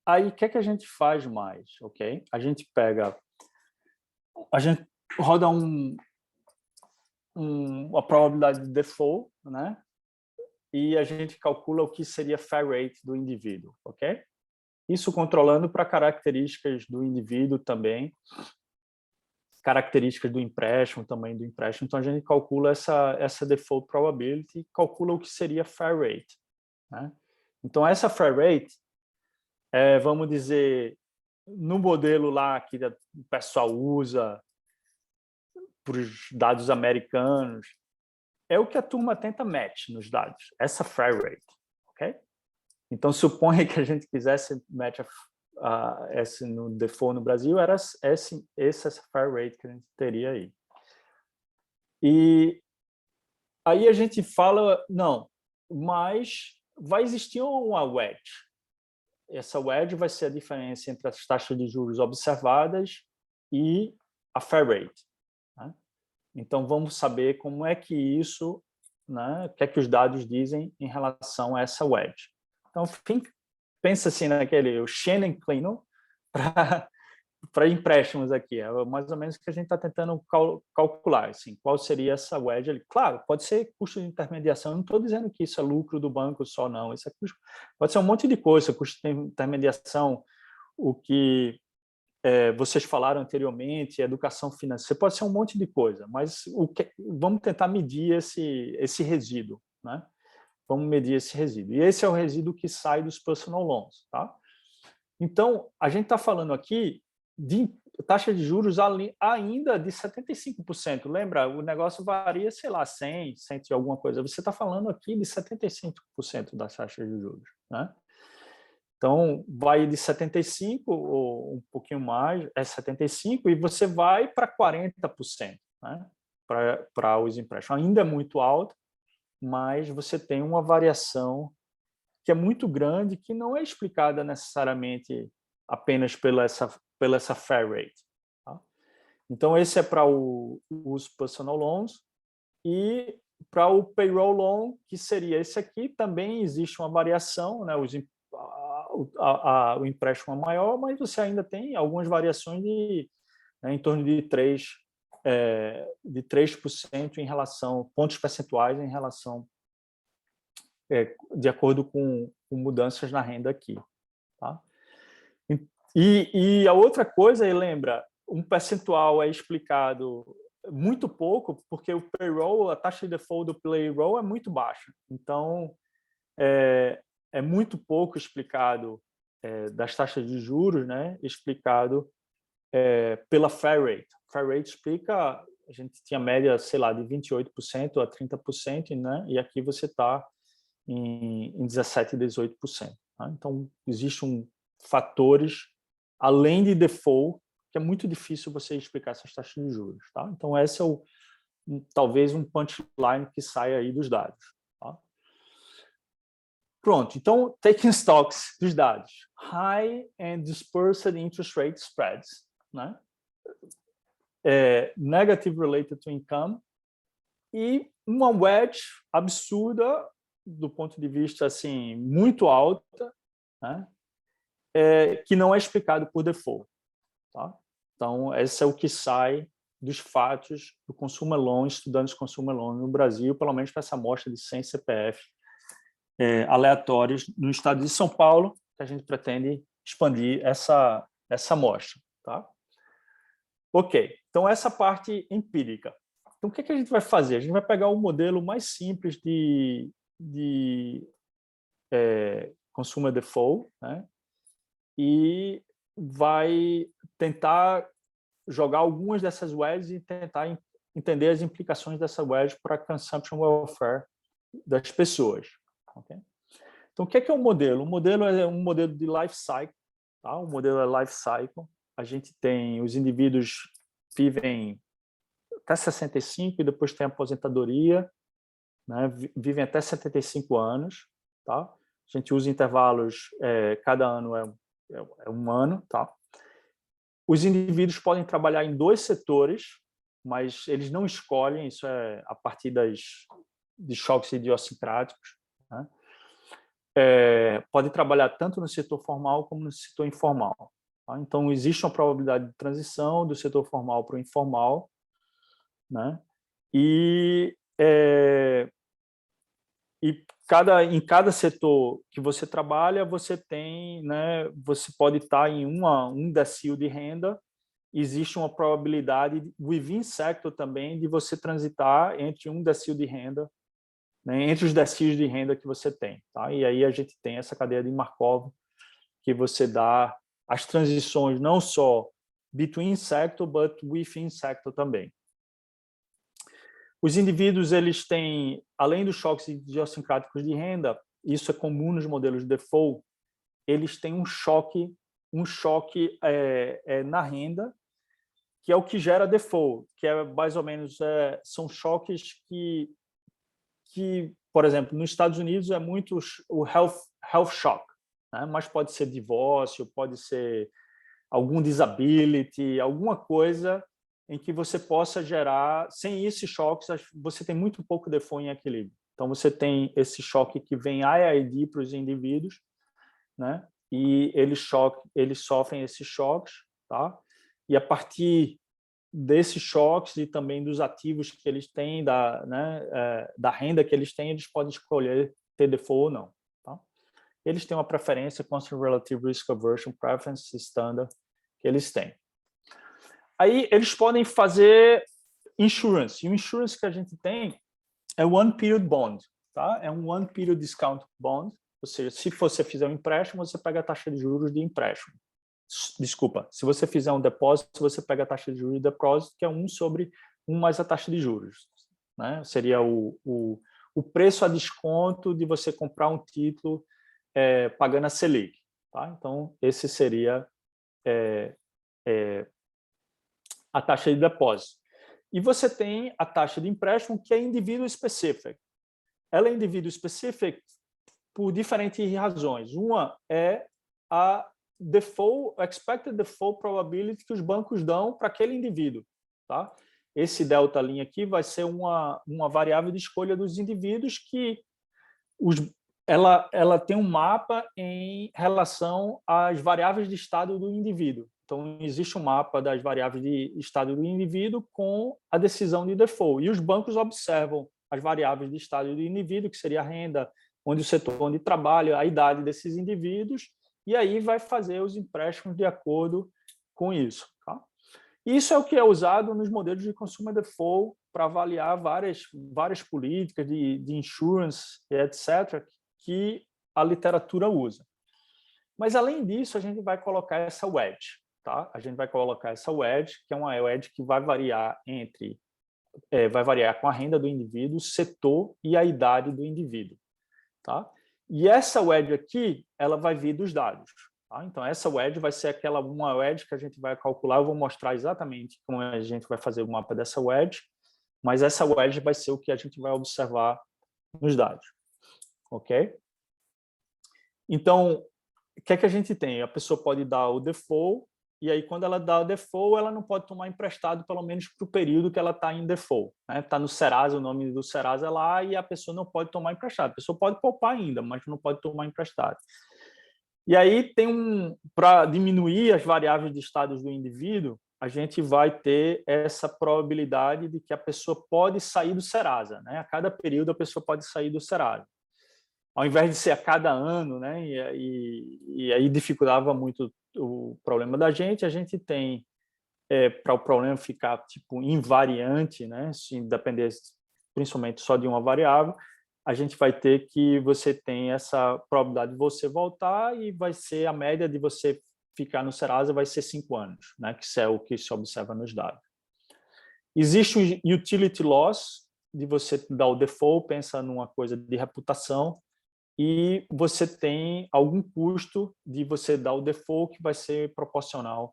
aí o que é que a gente faz mais, ok? A gente roda a probabilidade de default, né? E a gente calcula o que seria fair rate do indivíduo, ok? Isso controlando para características do indivíduo também, características do empréstimo também do empréstimo. Então a gente calcula essa default probability e calcula o que seria fair rate, né? Então essa fair rate, vamos dizer, no modelo lá que o pessoal usa para os dados americanos, é o que a turma tenta match nos dados, essa fair rate, ok? Então, suponha que a gente quisesse match S no default no Brasil, era essa fair rate que a gente teria aí. E aí a gente fala, não, mas vai existir uma wedge. Essa wedge vai ser a diferença entre as taxas de juros observadas e a fair rate. Né? Então, vamos saber como é que isso, né, o que é que os dados dizem em relação a essa wedge. Então, pensa assim naquele o Shannon-Klein para empréstimos aqui. É mais ou menos o que a gente está tentando calcular. Assim, qual seria essa wedge ali? Claro, pode ser custo de intermediação. Eu não estou dizendo que isso é lucro do banco só, não. Isso é custo, pode ser um monte de coisa. Custo de intermediação, o que vocês falaram anteriormente, educação financeira. Pode ser um monte de coisa, mas vamos tentar medir esse resíduo, né? Vamos medir esse resíduo. E esse é o resíduo que sai dos personal loans. Tá? Então, a gente está falando aqui de taxa de juros ainda de 75%. Lembra? O negócio varia, sei lá, 100 e alguma coisa. Você está falando aqui de 75% das taxas de juros. Né? Então, vai de 75% ou um pouquinho mais, 75%, e você vai para 40%, né? Para os empréstimos. Ainda é muito alto, mas você tem uma variação que é muito grande, que não é explicada necessariamente apenas pela essa fair rate. Tá? Então, esse é para os personal loans, e para o payroll loan, que seria esse aqui, também existe uma variação, né? O empréstimo é maior, mas você ainda tem algumas variações em torno de 3% em relação, pontos percentuais em relação, de acordo com mudanças na renda aqui. Tá? E a outra coisa, lembra, um percentual é explicado muito pouco, porque o payroll, a taxa de default do payroll é muito baixa. Então, é muito pouco explicado das taxas de juros, né? Explicado pela fair rate. Fair rate explica, a gente tinha média, sei lá, de 28% a 30%, né? E aqui você está em 17%, 18%. Tá? Então, existem fatores, além de default, que é muito difícil você explicar essas taxas de juros. Tá? Então, esse é talvez um punchline que saia aí dos dados. Tá? Pronto, então, taking stocks dos dados. High and dispersed interest rate spreads. Né? Negative related to income. E uma wedge absurda, do ponto de vista assim, muito alta, né? Que não é explicado por default. Tá? Então, esse é o que sai dos fatos do consumer loan, estudantes de consumer loan no Brasil, pelo menos para essa amostra de 100 CPF aleatórios no estado de São Paulo, que a gente pretende expandir essa amostra. Tá? Ok, então essa parte empírica. Então, o que a gente vai fazer? A gente vai pegar o modelo mais simples de consumer default, né? E vai tentar jogar algumas dessas wedges e tentar entender as implicações dessa wedge para a consumption welfare das pessoas. Okay? Então, o que é um modelo? O modelo é um modelo de life cycle. Tá? O modelo é life cycle. A gente tem os indivíduos vivem até 65 e depois tem a aposentadoria, né? Vivem até 75 anos. Tá? A gente usa intervalos, cada ano é um ano. Tá? Os indivíduos podem trabalhar em 2 setores, mas eles não escolhem, isso é a partir de choques idiosincráticos. Né? Pode trabalhar tanto no setor formal como no setor informal. Tá? Então, existe uma probabilidade de transição do setor formal para o informal. Né? E em cada setor que você trabalha, você tem, né, você pode estar em um decil de renda. Existe uma probabilidade, within sector também, de você transitar entre um decil de renda, né, entre os decils de renda que você tem. Tá? E aí a gente tem essa cadeia de Markov, que você dá as transições não só between sector, but within sector também. Os indivíduos, eles têm, além dos choques idiosincráticos de renda, isso é comum nos modelos de default, eles têm um choque na renda, que é o que gera default, que é mais ou menos, são choques que, por exemplo, nos Estados Unidos é muito o health shock, né? Mas pode ser divórcio, pode ser algum disability, alguma coisa em que você possa gerar, sem esses choques, você tem muito pouco default em equilíbrio. Então, você tem esse choque que vem IID para os indivíduos, né? E eles sofrem esses choques, tá? E a partir desses choques e também dos ativos que eles têm, da renda que eles têm, eles podem escolher ter default ou não, tá? Eles têm uma preferência, Constant Relative Risk Aversion Preference Standard, que eles têm. Aí, eles podem fazer insurance. E o insurance que a gente tem é One Period Bond, tá? É um One Period Discount Bond, ou seja, se você fizer um empréstimo, você pega a taxa de juros de empréstimo. Desculpa, se você fizer um depósito, você pega a taxa de juros de depósito, que é 1 sobre 1 mais a taxa de juros, né? Seria o preço a desconto de você comprar um título pagando a Selic, tá? Então, esse seria a taxa de depósito. E você tem a taxa de empréstimo, que é individual specific. Ela é individual specific por diferentes razões. Uma é a expected default probability que os bancos dão para aquele indivíduo, tá? Esse delta linha aqui vai ser uma variável de escolha dos indivíduos que ela tem um mapa em relação às variáveis de estado do indivíduo. Então, existe um mapa das variáveis de estado do indivíduo com a decisão de default. E os bancos observam as variáveis de estado do indivíduo, que seria a renda, onde o setor onde trabalha, a idade desses indivíduos, e aí vai fazer os empréstimos de acordo com isso, tá? Isso é o que é usado nos modelos de consumer default para avaliar várias políticas de insurance, etc., que a literatura usa. Mas, além disso, a gente vai colocar essa wedge, tá? A gente vai colocar essa wedge, que é uma wedge que vai variar vai variar com a renda do indivíduo, o setor e a idade do indivíduo, tá? E essa wedge aqui, ela vai vir dos dados, tá? Então, essa wedge vai ser uma wedge que a gente vai calcular. Eu vou mostrar exatamente como a gente vai fazer o mapa dessa wedge, mas essa wedge vai ser o que a gente vai observar nos dados, ok? Então, o que é que a gente tem? A pessoa pode dar o default, e aí, quando ela dá o default, ela não pode tomar emprestado, pelo menos para o período que ela está em default, né? Está no Serasa, o nome do Serasa é lá, e a pessoa não pode tomar emprestado. A pessoa pode poupar ainda, mas não pode tomar emprestado. E aí, para diminuir as variáveis de estados do indivíduo, a gente vai ter essa probabilidade de que a pessoa pode sair do Serasa, né? A cada período, a pessoa pode sair do Serasa. Ao invés de ser a cada ano, né? E aí dificultava muito o problema da gente. A gente tem, para o problema ficar tipo invariante, né? Se depender principalmente só de uma variável, a gente vai ter que você tem essa probabilidade de você voltar, e vai ser a média de você ficar no Serasa vai ser 5 anos, né? Que é o que se observa nos dados. Existe o utility loss, de você dar o default, pensa numa coisa de reputação, e você tem algum custo de você dar o default que vai ser proporcional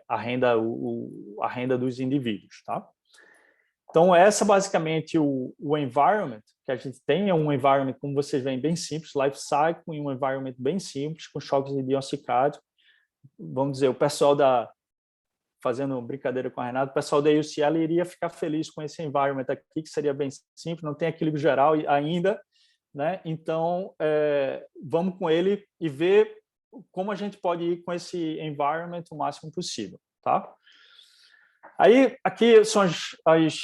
à renda dos indivíduos, tá? Então, essa basicamente o environment que a gente tem, é um environment, como vocês veem, bem simples, life cycle, e um environment bem simples, com choques idiossincráticos. Vamos dizer, o pessoal fazendo brincadeira com a Renata, o pessoal da UCL iria ficar feliz com esse environment aqui, que seria bem simples, não tem equilíbrio geral ainda, né? Então, vamos com ele e ver como a gente pode ir com esse environment o máximo possível, tá? Aí, aqui são as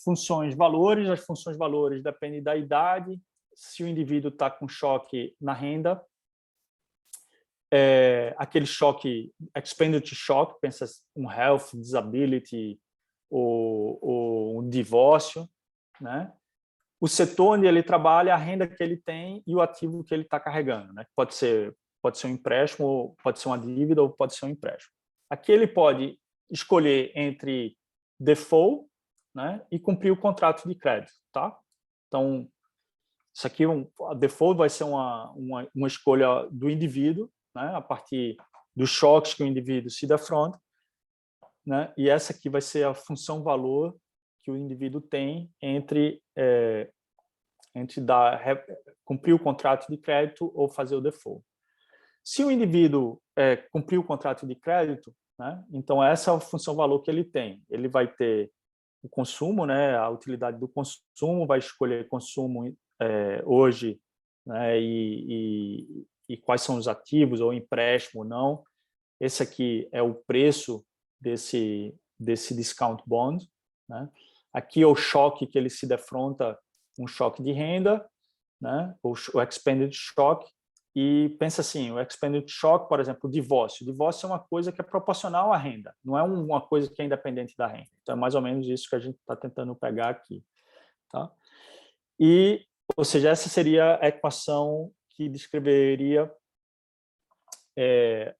funções valores. As funções valores dependem da idade, se o indivíduo está com choque na renda, aquele choque, expenditure shock, pensa um health, disability ou um divórcio, né? O setor onde ele trabalha, a renda que ele tem e o ativo que ele está carregando, né? Pode ser um empréstimo, pode ser uma dívida ou pode ser um empréstimo. Aqui ele pode escolher entre default, né, e cumprir o contrato de crédito, tá? Então, Isso aqui, a default vai ser uma escolha do indivíduo, né, a partir dos choques que o indivíduo se defronta, né, e essa aqui vai ser a função valor que o indivíduo tem entre cumprir o contrato de crédito ou fazer o default. Se o indivíduo cumprir o contrato de crédito, né, então essa é a função valor que ele tem. Ele vai ter o consumo, né, a utilidade do consumo, vai escolher consumo hoje, né, e quais são os ativos, ou empréstimo ou não. Esse aqui é o preço desse discount bond, né? Aqui é o choque que ele se defronta, um choque de renda, né? O expanded shock. E pensa assim, o expanded shock, por exemplo, o divórcio. O divórcio é uma coisa que é proporcional à renda, não é uma coisa que é independente da renda. Então, é mais ou menos isso que a gente está tentando pegar aqui. Tá? E, ou seja, essa seria a equação que descreveria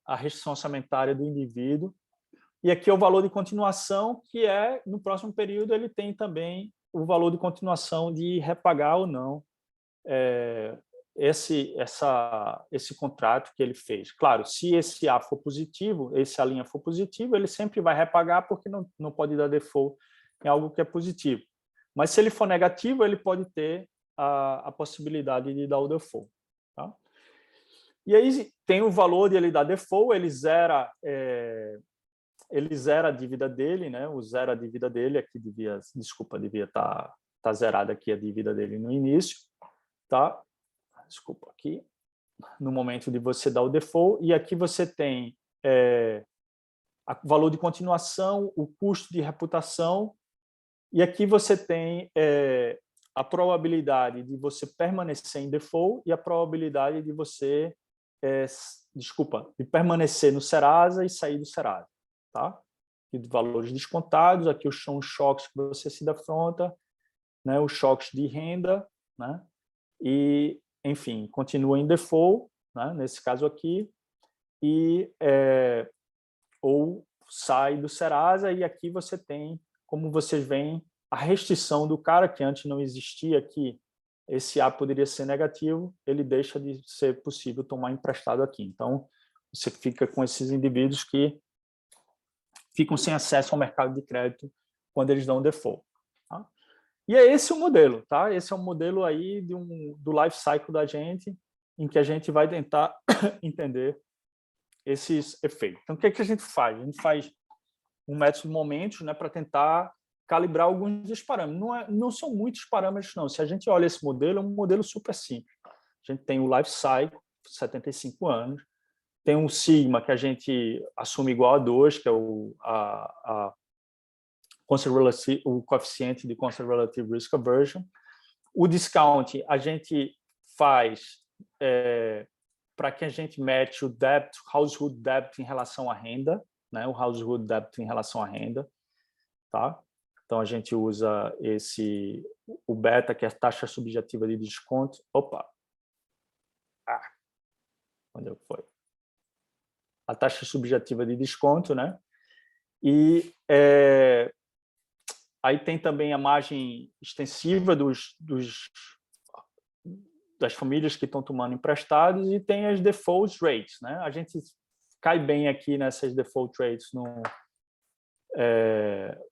a restrição orçamentária do indivíduo. E aqui é o valor de continuação, que no próximo período, ele tem também o valor de continuação de repagar ou não esse contrato que ele fez. Claro, se esse A for positivo, a linha for positiva, ele sempre vai repagar, porque não pode dar default em algo que é positivo. Mas se ele for negativo, ele pode ter a possibilidade de dar o default. Tá? E aí tem o valor de ele dar default, ele zera a dívida dele, né? O zero a dívida dele, aqui devia estar zerada aqui a dívida dele no início, tá? Desculpa, aqui, no momento de você dar o default, e aqui você tem o valor de continuação, o custo de reputação, e aqui você tem a probabilidade de você permanecer em default e a probabilidade de você, de permanecer no Serasa e sair do Serasa, tá? E de valores descontados, aqui são os choques que você se defronta, né? Os choques de renda, né? E, enfim, continua em default, né? Nesse caso aqui, e ou sai do Serasa, e aqui você tem, como vocês veem, a restrição do cara, que antes não existia aqui, esse A poderia ser negativo, ele deixa de ser possível tomar emprestado aqui. Então, você fica com esses indivíduos que ficam sem acesso ao mercado de crédito quando eles dão default. Tá? E é esse o modelo, tá? Esse é o modelo aí do life cycle da gente, em que a gente vai tentar entender esses efeitos. Então, o que é que a gente faz? A gente faz um método de momentos, né, para tentar calibrar alguns dos parâmetros. Não são muitos parâmetros, não. Se a gente olha esse modelo, é um modelo super simples. A gente tem o life cycle, 75 anos, tem um sigma que a gente assume igual a 2, que é o coeficiente de Conservative Risk Aversion. O discount a gente faz para que a gente mete o household debt em relação à renda, né? O household debt em relação à renda, tá? Então a gente usa o beta, que é a taxa subjetiva de desconto. Opa! Onde foi? A taxa subjetiva de desconto, né? E aí tem também a margem extensiva das famílias que estão tomando emprestados, e tem as default rates, né? A gente cai bem aqui nessas default rates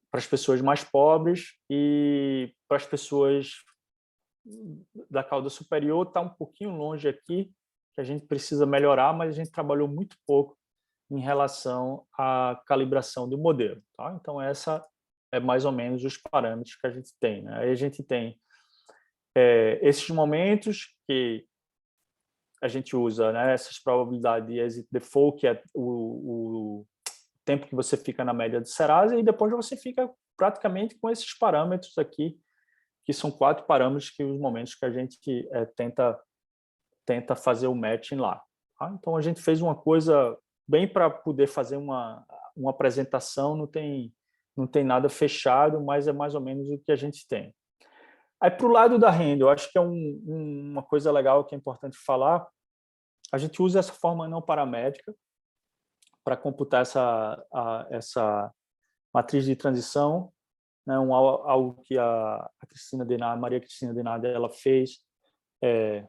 para as pessoas mais pobres, e para as pessoas da cauda superior está um pouquinho longe aqui, que a gente precisa melhorar, mas a gente trabalhou muito pouco em relação à calibração do modelo. Tá? Então, essa é mais ou menos os parâmetros que a gente tem. Né? Aí a gente tem esses momentos que a gente usa, né, essas probabilidades de exit default, que é o tempo que você fica na média de Serasa, e depois você fica praticamente com esses parâmetros aqui, que são 4 parâmetros, que os momentos que a gente tenta fazer o matching lá. Tá? Então, a gente fez uma coisa bem para poder fazer uma apresentação, não tem nada fechado, mas é mais ou menos o que a gente tem. Aí, para o lado da renda, eu acho que é uma coisa legal que é importante falar. A gente usa essa fórmula não paramétrica para computar essa matriz de transição, né? Algo que a Maria Cristina Denardi ela fez para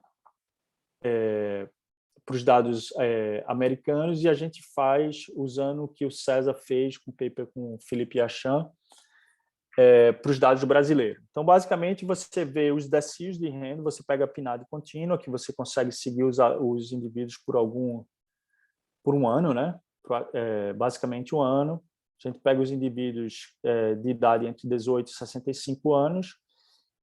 os dados americanos, e a gente faz usando o que o César fez com o paper com o Felipe Yachan, para os dados brasileiros. Então, basicamente, você vê os decios de renda, você pega a PNAD contínua, que você consegue seguir os indivíduos por um ano, né? Basicamente um ano. A gente pega os indivíduos de idade entre 18 e 65 anos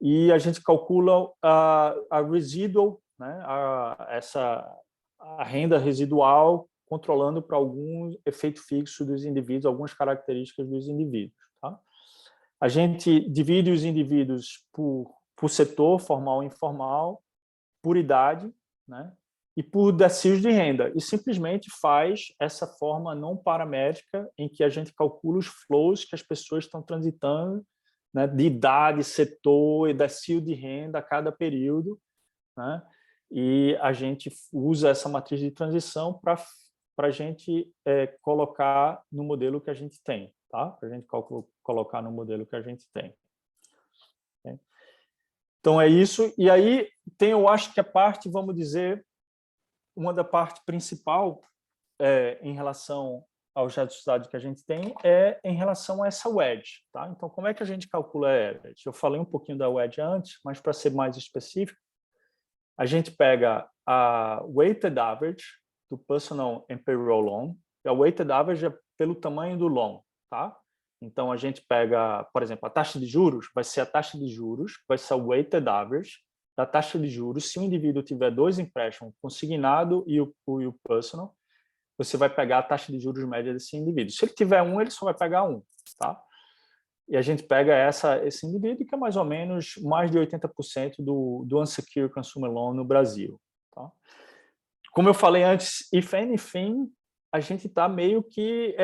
e a gente calcula a residual, né? A renda residual, controlando para algum efeito fixo dos indivíduos, algumas características dos indivíduos. Tá? A gente divide os indivíduos por setor, formal e informal, por idade, né? E por decios de renda, e simplesmente faz essa forma não paramétrica em que a gente calcula os flows que as pessoas estão transitando, né, de idade, setor e decio de renda a cada período, né? E a gente usa essa matriz de transição para a gente colocar no modelo que a gente tem, tá? Para a gente colocar no modelo que a gente tem. Okay? Então, é isso. E aí tem, eu acho que a parte, vamos dizer, uma da parte principal em relação aos resultados que a gente tem é em relação a essa wedge. Tá? Então, como é que a gente calcula a average? Eu falei um pouquinho da wedge antes, mas para ser mais específico, a gente pega a weighted average do personal and payroll loan, e a weighted average é pelo tamanho do loan. Tá? Então, a gente pega, por exemplo, a taxa de juros, vai ser a taxa de juros, vai ser a weighted average da taxa de juros. Se o indivíduo tiver 2 empréstimos, consignado e o personal, você vai pegar a taxa de juros média desse indivíduo. Se ele tiver 1, ele só vai pegar 1. Tá? E a gente pega esse indivíduo, que é mais ou menos mais de 80% do unsecured consumer loan no Brasil. Tá? Como eu falei antes, if anything, a gente está meio que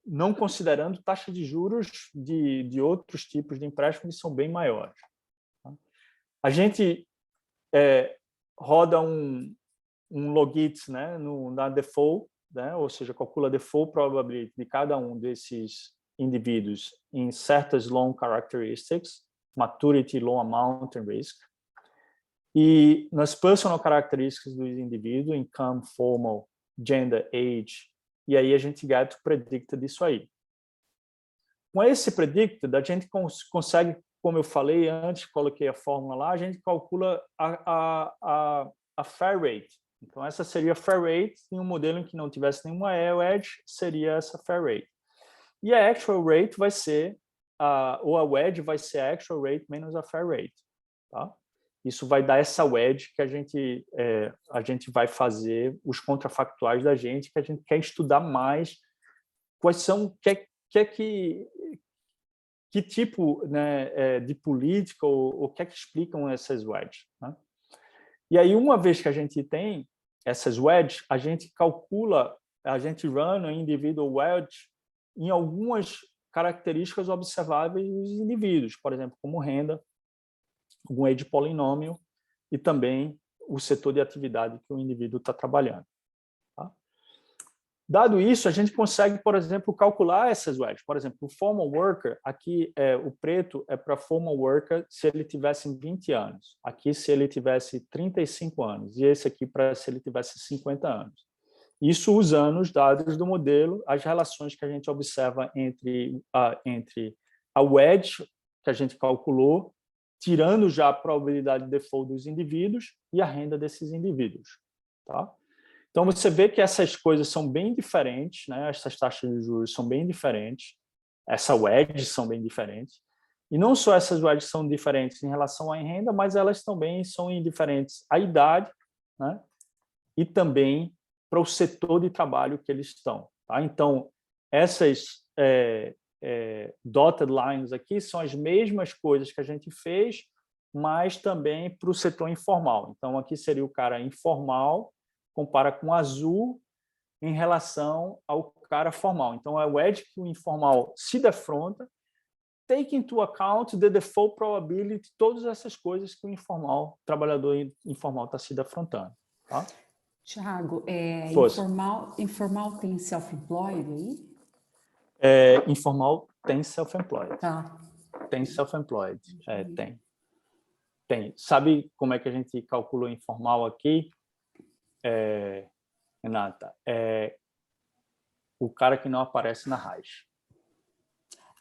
não considerando taxa de juros de outros tipos de empréstimos que são bem maiores. Tá? A gente roda um logit, né, na default, né, ou seja, calcula a default probability de cada um desses indivíduos em certas loan characteristics, maturity, loan amount and risk, e nas personal characteristics dos indivíduos, income, formal, gender, age, e aí a gente get o predicted disso aí. Com esse predicted, a gente consegue, como eu falei antes, coloquei a fórmula lá, a gente calcula a fair rate. Então, essa seria a fair rate em um modelo em que não tivesse nenhuma wedge, seria essa fair rate. E a actual rate vai ser, ou a wedge vai ser a actual rate menos a fair rate. Tá? Isso vai dar essa wedge que a gente vai fazer os contrafactuais da gente, que a gente quer estudar mais quais são, que tipo, né, de política ou que explicam essas wedges. Né? E aí, uma vez que a gente tem essas wedges, a gente calcula, a gente run a individual wedge em algumas características observáveis dos indivíduos, por exemplo, como renda, algum age polinômio e também o setor de atividade que o indivíduo está trabalhando. Tá? Dado isso, a gente consegue, por exemplo, calcular essas wedges. Por exemplo, o formal worker, aqui o preto é para formal worker se ele tivesse 20 anos. Aqui se ele tivesse 35 anos. E esse aqui para se ele tivesse 50 anos. Isso usando os dados do modelo, as relações que a gente observa entre a wedge que a gente calculou, tirando já a probabilidade de default dos indivíduos e a renda desses indivíduos. Tá? Então, você vê que essas coisas são bem diferentes, né? Essas taxas de juros são bem diferentes, essa wedge são bem diferentes. E não só essas wedges são diferentes em relação à renda, mas elas também são indiferentes à idade, né? E também para o setor de trabalho que eles estão. Tá? Então, essas dotted lines aqui são as mesmas coisas que a gente fez, mas também para o setor informal. Então, aqui seria o cara informal, compara com azul em relação ao cara formal. Então, é o wedge que o informal se defronta, take into account the default probability, todas essas coisas que o trabalhador informal está se defrontando. Tá? Tiago, informal tem self-employed aí? Informal tem self-employed. Tá. Tem self-employed, tem. Tem. Sabe como é que a gente calcula o informal aqui, Renata? É o cara que não aparece na raiz.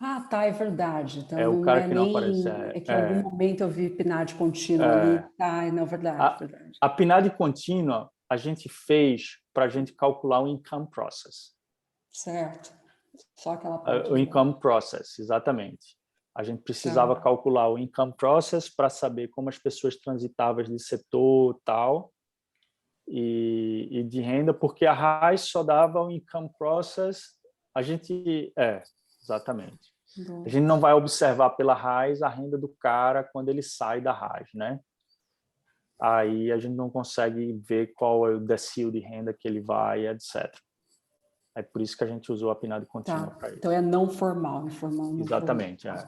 Ah, tá, é verdade. Então, É o não cara é que não nem... aparece. É que em algum momento eu vi PNAD contínuo ali. Tá, não, verdade, verdade. A PNAD contínua a gente fez para a gente calcular o income process. Certo. Só aquela parte. O income process, exatamente. A gente precisava Tá. calcular o income process para saber como as pessoas transitavam de setor tal e de renda, porque a RAIS só dava o income process. A gente... exatamente. A gente não vai observar pela RAIS a renda do cara quando ele sai da RAIS, né? Aí a gente não consegue ver qual é o decil de renda que ele vai, etc. É por isso que a gente usou a PNAD contínua para isso. Então é não formal, informal. Não Exatamente. formal.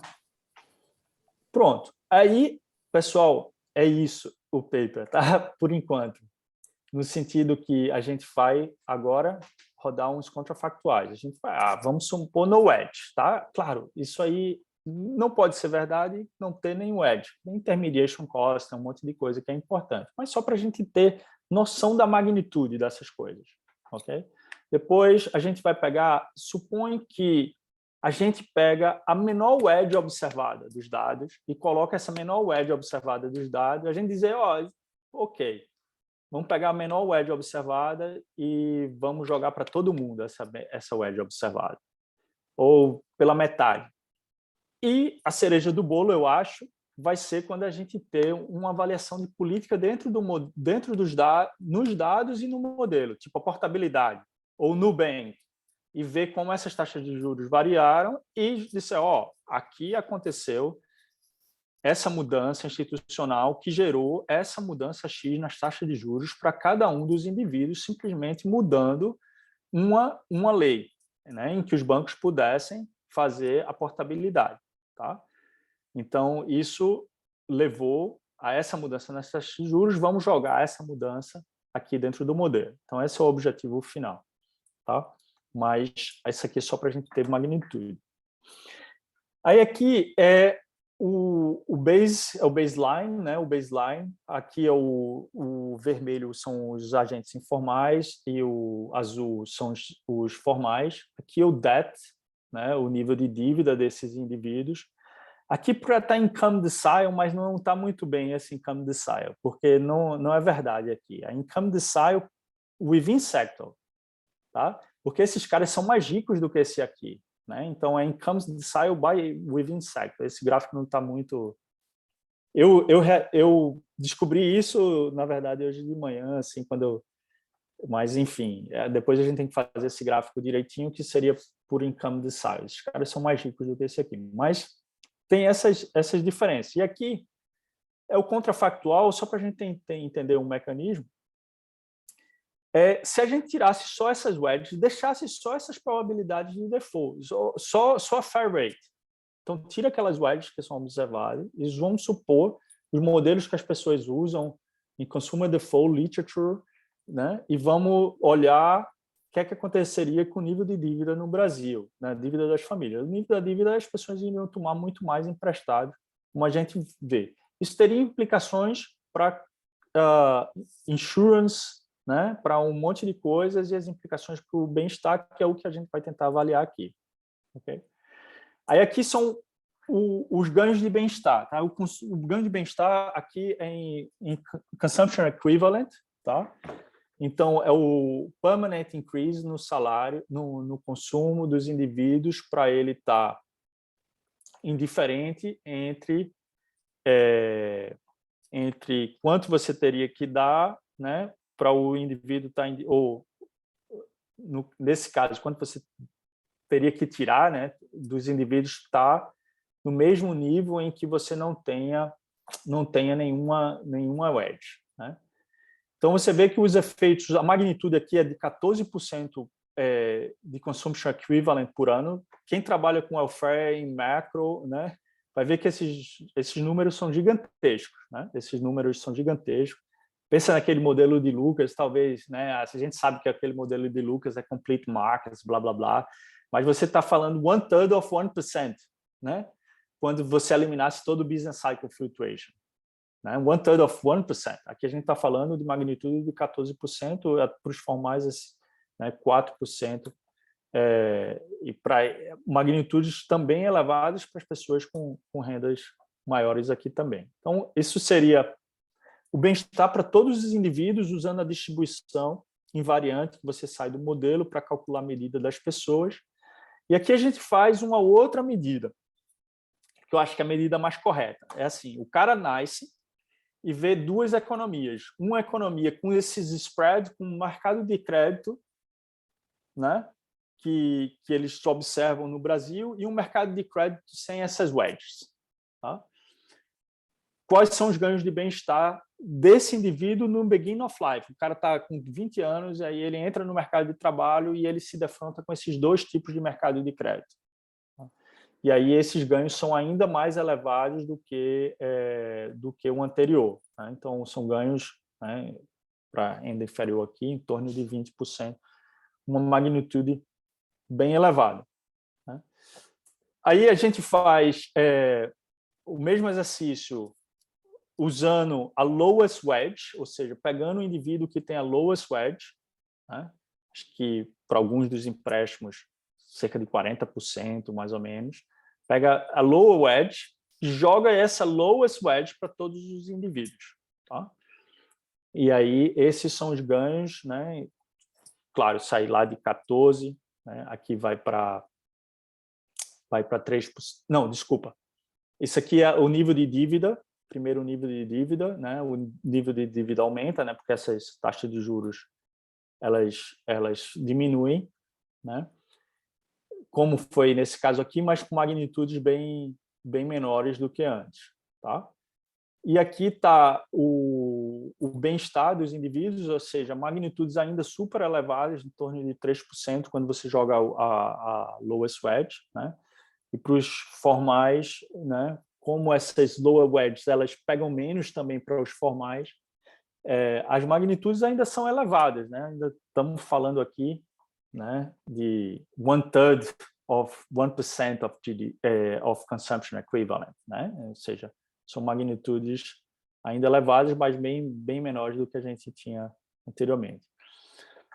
Pronto. Aí, pessoal, é isso o paper, tá? Por enquanto. No sentido que a gente vai agora rodar uns contrafactuais. A gente vai, vamos supor no edge, tá? Claro, isso aí não pode ser verdade, não ter nenhum edge. Intermediation cost, um monte de coisa que é importante. Mas só para a gente ter noção da magnitude dessas coisas, ok? Depois a gente vai pegar, supõe que a gente pega a menor wedge observada dos dados e coloca essa menor wedge observada dos dados, a gente dizer, ok, vamos pegar a menor wedge observada e vamos jogar para todo mundo essa wedge observada, ou pela metade. E a cereja do bolo, eu acho, vai ser quando a gente ter uma avaliação de política nos dados e no modelo, tipo a portabilidade, ou Nubank, e ver como essas taxas de juros variaram e dizer, aqui aconteceu essa mudança institucional que gerou essa mudança X nas taxas de juros para cada um dos indivíduos, simplesmente mudando uma lei, né, em que os bancos pudessem fazer a portabilidade. Tá? Então, isso levou a essa mudança nas taxas de juros, vamos jogar essa mudança aqui dentro do modelo. Então, esse é o objetivo final. Tá? Mas isso aqui é só para a gente ter magnitude. Aí aqui é o baseline, né? O baseline. Aqui é o vermelho são os agentes informais e o azul são os formais. Aqui é o debt, né? O nível de dívida desses indivíduos. Aqui para estar income decile, mas não está muito bem esse income decile, porque não é verdade aqui. A income decile within sector, tá? Porque esses caras são mais ricos do que esse aqui, né? Então é income decile by within sector. Esse gráfico não está muito... Eu descobri isso, na verdade, hoje de manhã, assim, quando eu... Mas, enfim, depois a gente tem que fazer esse gráfico direitinho, que seria por income decile. Esses caras são mais ricos do que esse aqui. Mas tem essas diferenças. E aqui é o contrafactual, só para a gente entender um mecanismo. Se a gente tirasse só essas wedges, deixasse só essas probabilidades de default, só a fair rate. Então, tira aquelas wedges que são observadas e vamos supor os modelos que as pessoas usam em Consumer Default Literature, né? E vamos olhar o que é que aconteceria com o nível de dívida no Brasil, né? Dívida das famílias. O nível da dívida, as pessoas iriam tomar muito mais emprestado, como a gente vê. Isso teria implicações para insurance, né, para um monte de coisas e as implicações para o bem-estar, que é o que a gente vai tentar avaliar aqui. Okay? Aí aqui são os ganhos de bem-estar. Tá? O ganho de bem-estar aqui é em consumption equivalent, tá? Então é o permanent increase no salário, no consumo dos indivíduos, para ele estar indiferente entre quanto você teria que dar, né, para o indivíduo estar, ou nesse caso, quanto você teria que tirar, né, dos indivíduos estar no mesmo nível em que você não tenha nenhuma wedge, né? Então você vê que os efeitos, a magnitude aqui é de 14% de consumption equivalent por ano. Quem trabalha com welfare em macro, né, vai ver que esses números são gigantescos, né? Esses números são gigantescos. Pensa naquele modelo de Lucas, talvez, né? A gente sabe que aquele modelo de Lucas é complete markets, blá, blá, blá, mas você está falando 1/3 of 1%, né? Quando você eliminasse todo o business cycle fluctuation. né? 1/3 of 1%. Aqui a gente está falando de magnitude de 14%, para os formais, né, 4%, e para magnitudes também elevadas para as pessoas com rendas maiores aqui também. Então, isso seria o bem-estar para todos os indivíduos, usando a distribuição invariante, que você sai do modelo para calcular a medida das pessoas. E aqui a gente faz uma outra medida, que eu acho que é a medida mais correta. É assim, o cara nasce e vê duas economias. Uma economia com esses spreads, com o mercado de crédito, né, que eles observam no Brasil, e um mercado de crédito sem essas wedges. Tá? Quais são os ganhos de bem-estar desse indivíduo no beginning of life? O cara está com 20 anos, aí ele entra no mercado de trabalho e ele se defronta com esses dois tipos de mercado de crédito. E aí esses ganhos são ainda mais elevados do que o anterior. Né? Então, são ganhos, né, para renda inferior aqui, em torno de 20%, uma magnitude bem elevada. Né? Aí a gente faz o mesmo exercício usando a lowest wedge, ou seja, pegando o indivíduo que tem a lowest wedge, né? Acho que para alguns dos empréstimos, cerca de 40%, mais ou menos, pega a lower wedge e joga essa lowest wedge para todos os indivíduos. Tá? E aí, esses são os ganhos, né? Claro, sai lá de 14%, né? Aqui vai para 3%. Não, desculpa. Isso aqui é o nível de dívida, primeiro nível de dívida, né? O nível de dívida aumenta, né? Porque essas taxas de juros elas diminuem, né? Como foi nesse caso aqui, mas com magnitudes bem menores do que antes, tá? E aqui está o bem-estar dos indivíduos, ou seja, magnitudes ainda super elevadas, em torno de 3%, quando você joga a lowest wedge, né? E para os formais, né? Como essas lower wedges elas pegam menos também para os formais, as magnitudes ainda são elevadas, né? Ainda estamos falando aqui, né, de 1/3 of 1% of consumption equivalent, né? Ou seja, são magnitudes ainda elevadas, mas bem menores do que a gente tinha anteriormente.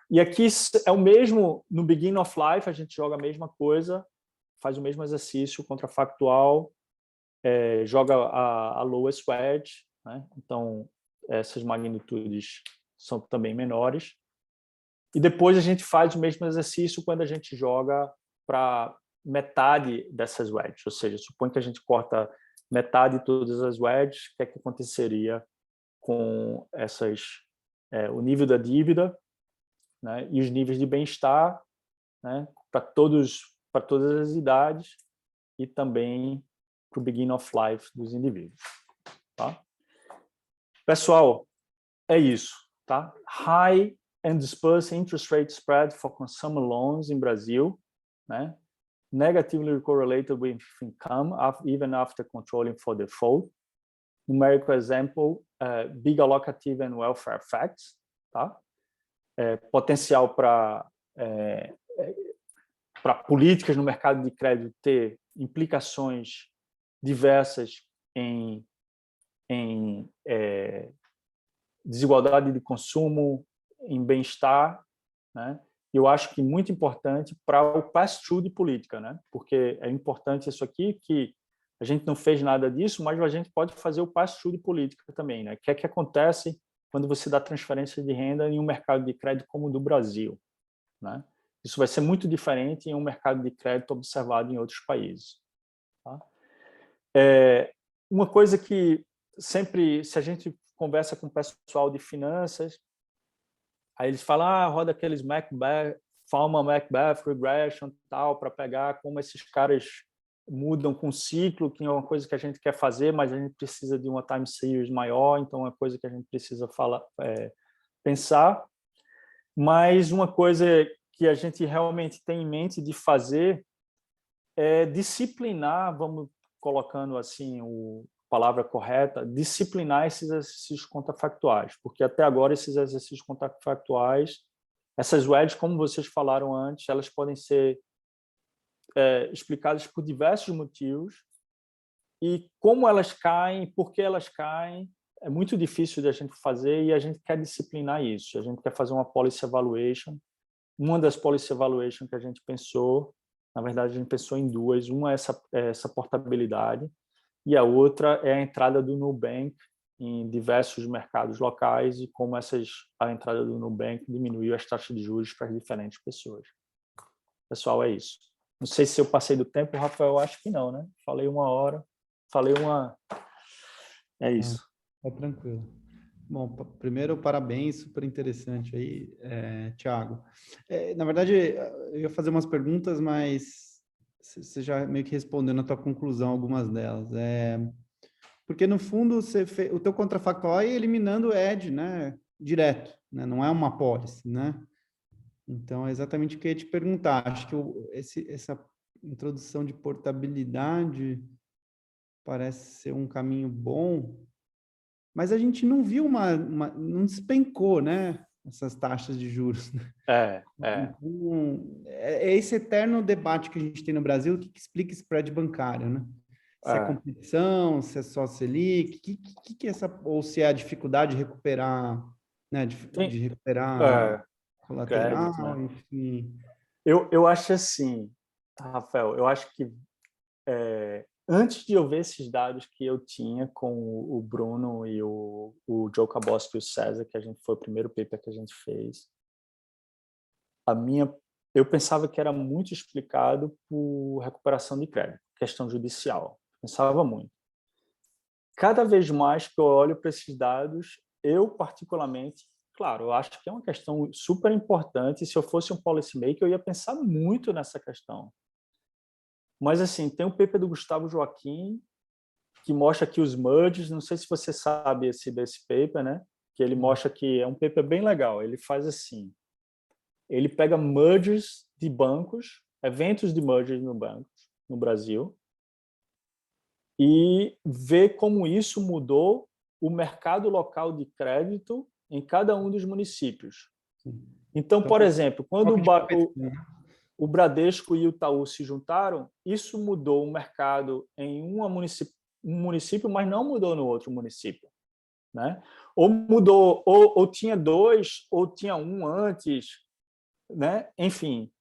E aqui é o mesmo, no beginning of life, a gente joga a mesma coisa, faz o mesmo exercício contrafactual, joga a lowest wedge, né? Então, essas magnitudes são também menores. E depois a gente faz o mesmo exercício quando a gente joga para metade dessas wedges, ou seja, supõe que a gente corta metade de todas as wedges, o que é que aconteceria com o nível da dívida, né, e os níveis de bem-estar, né, para todas as idades e também para o beginning of life dos indivíduos. Tá? Pessoal, é isso. Tá? High and dispersed interest rate spread for consumer loans in Brazil, né? Negatively correlated with income, even after controlling for default. Numerical example, big allocative and welfare effects, tá? Potencial para políticas no mercado de crédito ter implicações diversas em desigualdade de consumo, em bem-estar, né? Eu acho que muito importante para o pass-through de política, né? Porque é importante isso aqui, que a gente não fez nada disso, mas a gente pode fazer o pass-through de política também, né? O que é que acontece quando você dá transferência de renda em um mercado de crédito como o do Brasil, né? Isso vai ser muito diferente em um mercado de crédito observado em outros países. Tá? Uma coisa que sempre, se a gente conversa com o pessoal de finanças, aí eles falam, roda aqueles Macbeth regression, tal, para pegar como esses caras mudam com o ciclo, que é uma coisa que a gente quer fazer, mas a gente precisa de uma time series maior, então é uma coisa que a gente precisa pensar. Mas uma coisa que a gente realmente tem em mente de fazer é disciplinar, vamos colocando assim a palavra correta, disciplinar esses exercícios contrafactuais, porque até agora esses exercícios contrafactuais, essas wedges, como vocês falaram antes, elas podem ser explicadas por diversos motivos, e como elas caem, por que elas caem, é muito difícil de a gente fazer e a gente quer disciplinar isso. A gente quer fazer uma policy evaluation. Uma das policy evaluation que a gente pensou, na verdade, a gente pensou em duas. Uma é essa portabilidade e a outra é a entrada do Nubank em diversos mercados locais e como a entrada do Nubank diminuiu as taxas de juros para as diferentes pessoas. Pessoal, é isso. Não sei se eu passei do tempo, Rafael, acho que não, né? Falei 1 hora, falei uma... É isso. Tá tranquilo. Bom, primeiro, parabéns, super interessante aí, Thiago. Na verdade, eu ia fazer umas perguntas, mas você já meio que respondeu na tua conclusão algumas delas. Porque, no fundo, o teu contrafactual é eliminando o ED, né, direto, né, não é uma policy, né? Então, é exatamente o que eu ia te perguntar. Acho que essa introdução de portabilidade parece ser um caminho bom, mas a gente não viu não despencou, né, essas taxas de juros. Então, é esse eterno debate que a gente tem no Brasil que explica spread bancário, né? Se é competição, se é só Selic, que é ou se é a dificuldade de recuperar, né, de recuperar colateral, crédito, né? enfim. Eu acho assim, Rafael, eu acho que antes de eu ver esses dados que eu tinha com o Bruno e o Joe Cabosky e o César, que foi o primeiro paper que a gente fez, eu pensava que era muito explicado por recuperação de crédito, questão judicial. Pensava muito. Cada vez mais que eu olho para esses dados, eu particularmente, claro, eu acho que é uma questão super importante. Se eu fosse um policymaker, eu ia pensar muito nessa questão. Mas, assim, tem um paper do Gustavo Joaquim que mostra aqui os merges, não sei se você sabe desse paper, né? Que ele mostra que é um paper bem legal. Ele faz assim, ele pega mergers de bancos, eventos de mergers no bancos no Brasil, e vê como isso mudou o mercado local de crédito em cada um dos municípios. Então, por exemplo, quando o Bradesco e o Itaú se juntaram, isso mudou o mercado em um município, mas não mudou no outro município, né? Ou mudou, ou tinha dois, ou tinha um antes, né? Enfim.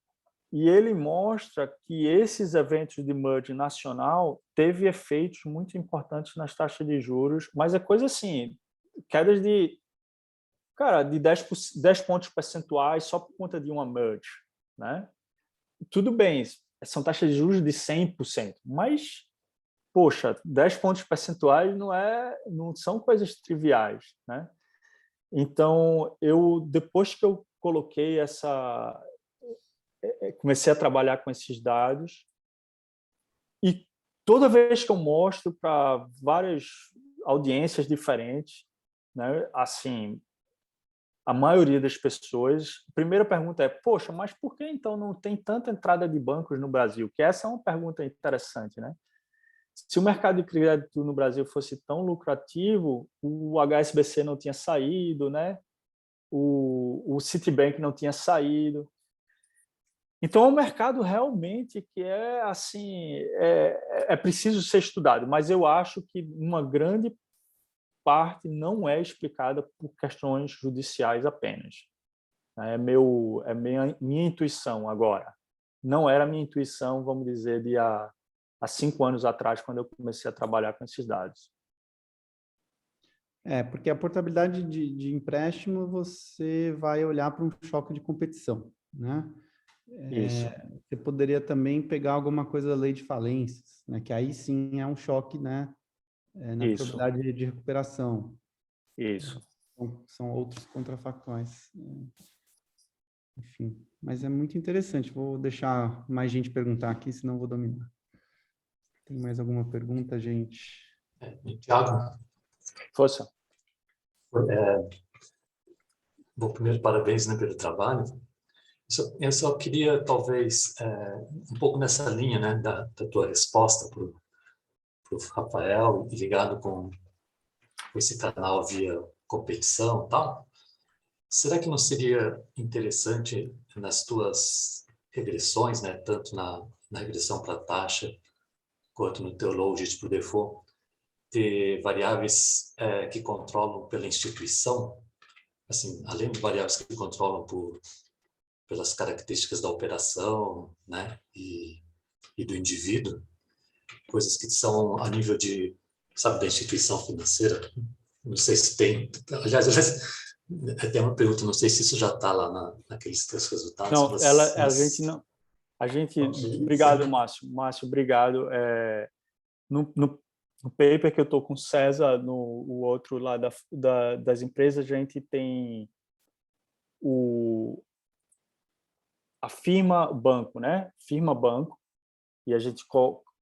E ele mostra que esses eventos de merge nacional teve efeitos muito importantes nas taxas de juros, mas é coisa assim, quedas de 10 pontos percentuais só por conta de uma merge, né? Tudo bem, são taxas de juros de 100%, mas, poxa, 10 pontos percentuais não são coisas triviais, né? Então, depois que eu coloquei comecei a trabalhar com esses dados e toda vez que eu mostro para várias audiências diferentes, né, assim, a maioria das pessoas, a primeira pergunta é, poxa, mas por que então não tem tanta entrada de bancos no Brasil? Que essa é uma pergunta interessante, né? Se o mercado de crédito no Brasil fosse tão lucrativo, o HSBC não tinha saído, né? O Citibank não tinha saído. Então, é um mercado realmente que é assim, é preciso ser estudado, mas eu acho que uma grande parte não é explicada por questões judiciais apenas. É minha intuição agora. Não era minha intuição, vamos dizer, de há 5 anos atrás, quando eu comecei a trabalhar com esses dados. Porque a portabilidade de empréstimo, você vai olhar para um choque de competição, né? Isso. Você poderia também pegar alguma coisa da lei de falências, né? Que aí sim é um choque, né? Na probabilidade de recuperação. Isso. São outros contrafactuais. Enfim, mas é muito interessante. Vou deixar mais gente perguntar aqui, senão eu vou dominar. Tem mais alguma pergunta, gente? Thiago? Força. Bom, primeiro, parabéns, né, pelo trabalho. Eu só queria, talvez, um pouco nessa linha, né, da tua resposta para o Rafael, ligado com esse canal via competição e tal. Será que não seria interessante, nas tuas regressões, né, tanto na regressão para taxa, quanto no teu load para o default, ter variáveis que controlam pela instituição, assim, além de variáveis que controlam pelas características da operação, né, e do indivíduo, coisas que são a nível de, sabe, da instituição financeira. Não sei se tem, aliás, tem uma pergunta, não sei se isso já está lá naqueles teus resultados. Não, a gente não. A gente, obrigado, Márcio. Márcio, obrigado. No paper que eu estou com o César, o outro lá das empresas, a gente tem a firma banco, né? Firma banco, e a gente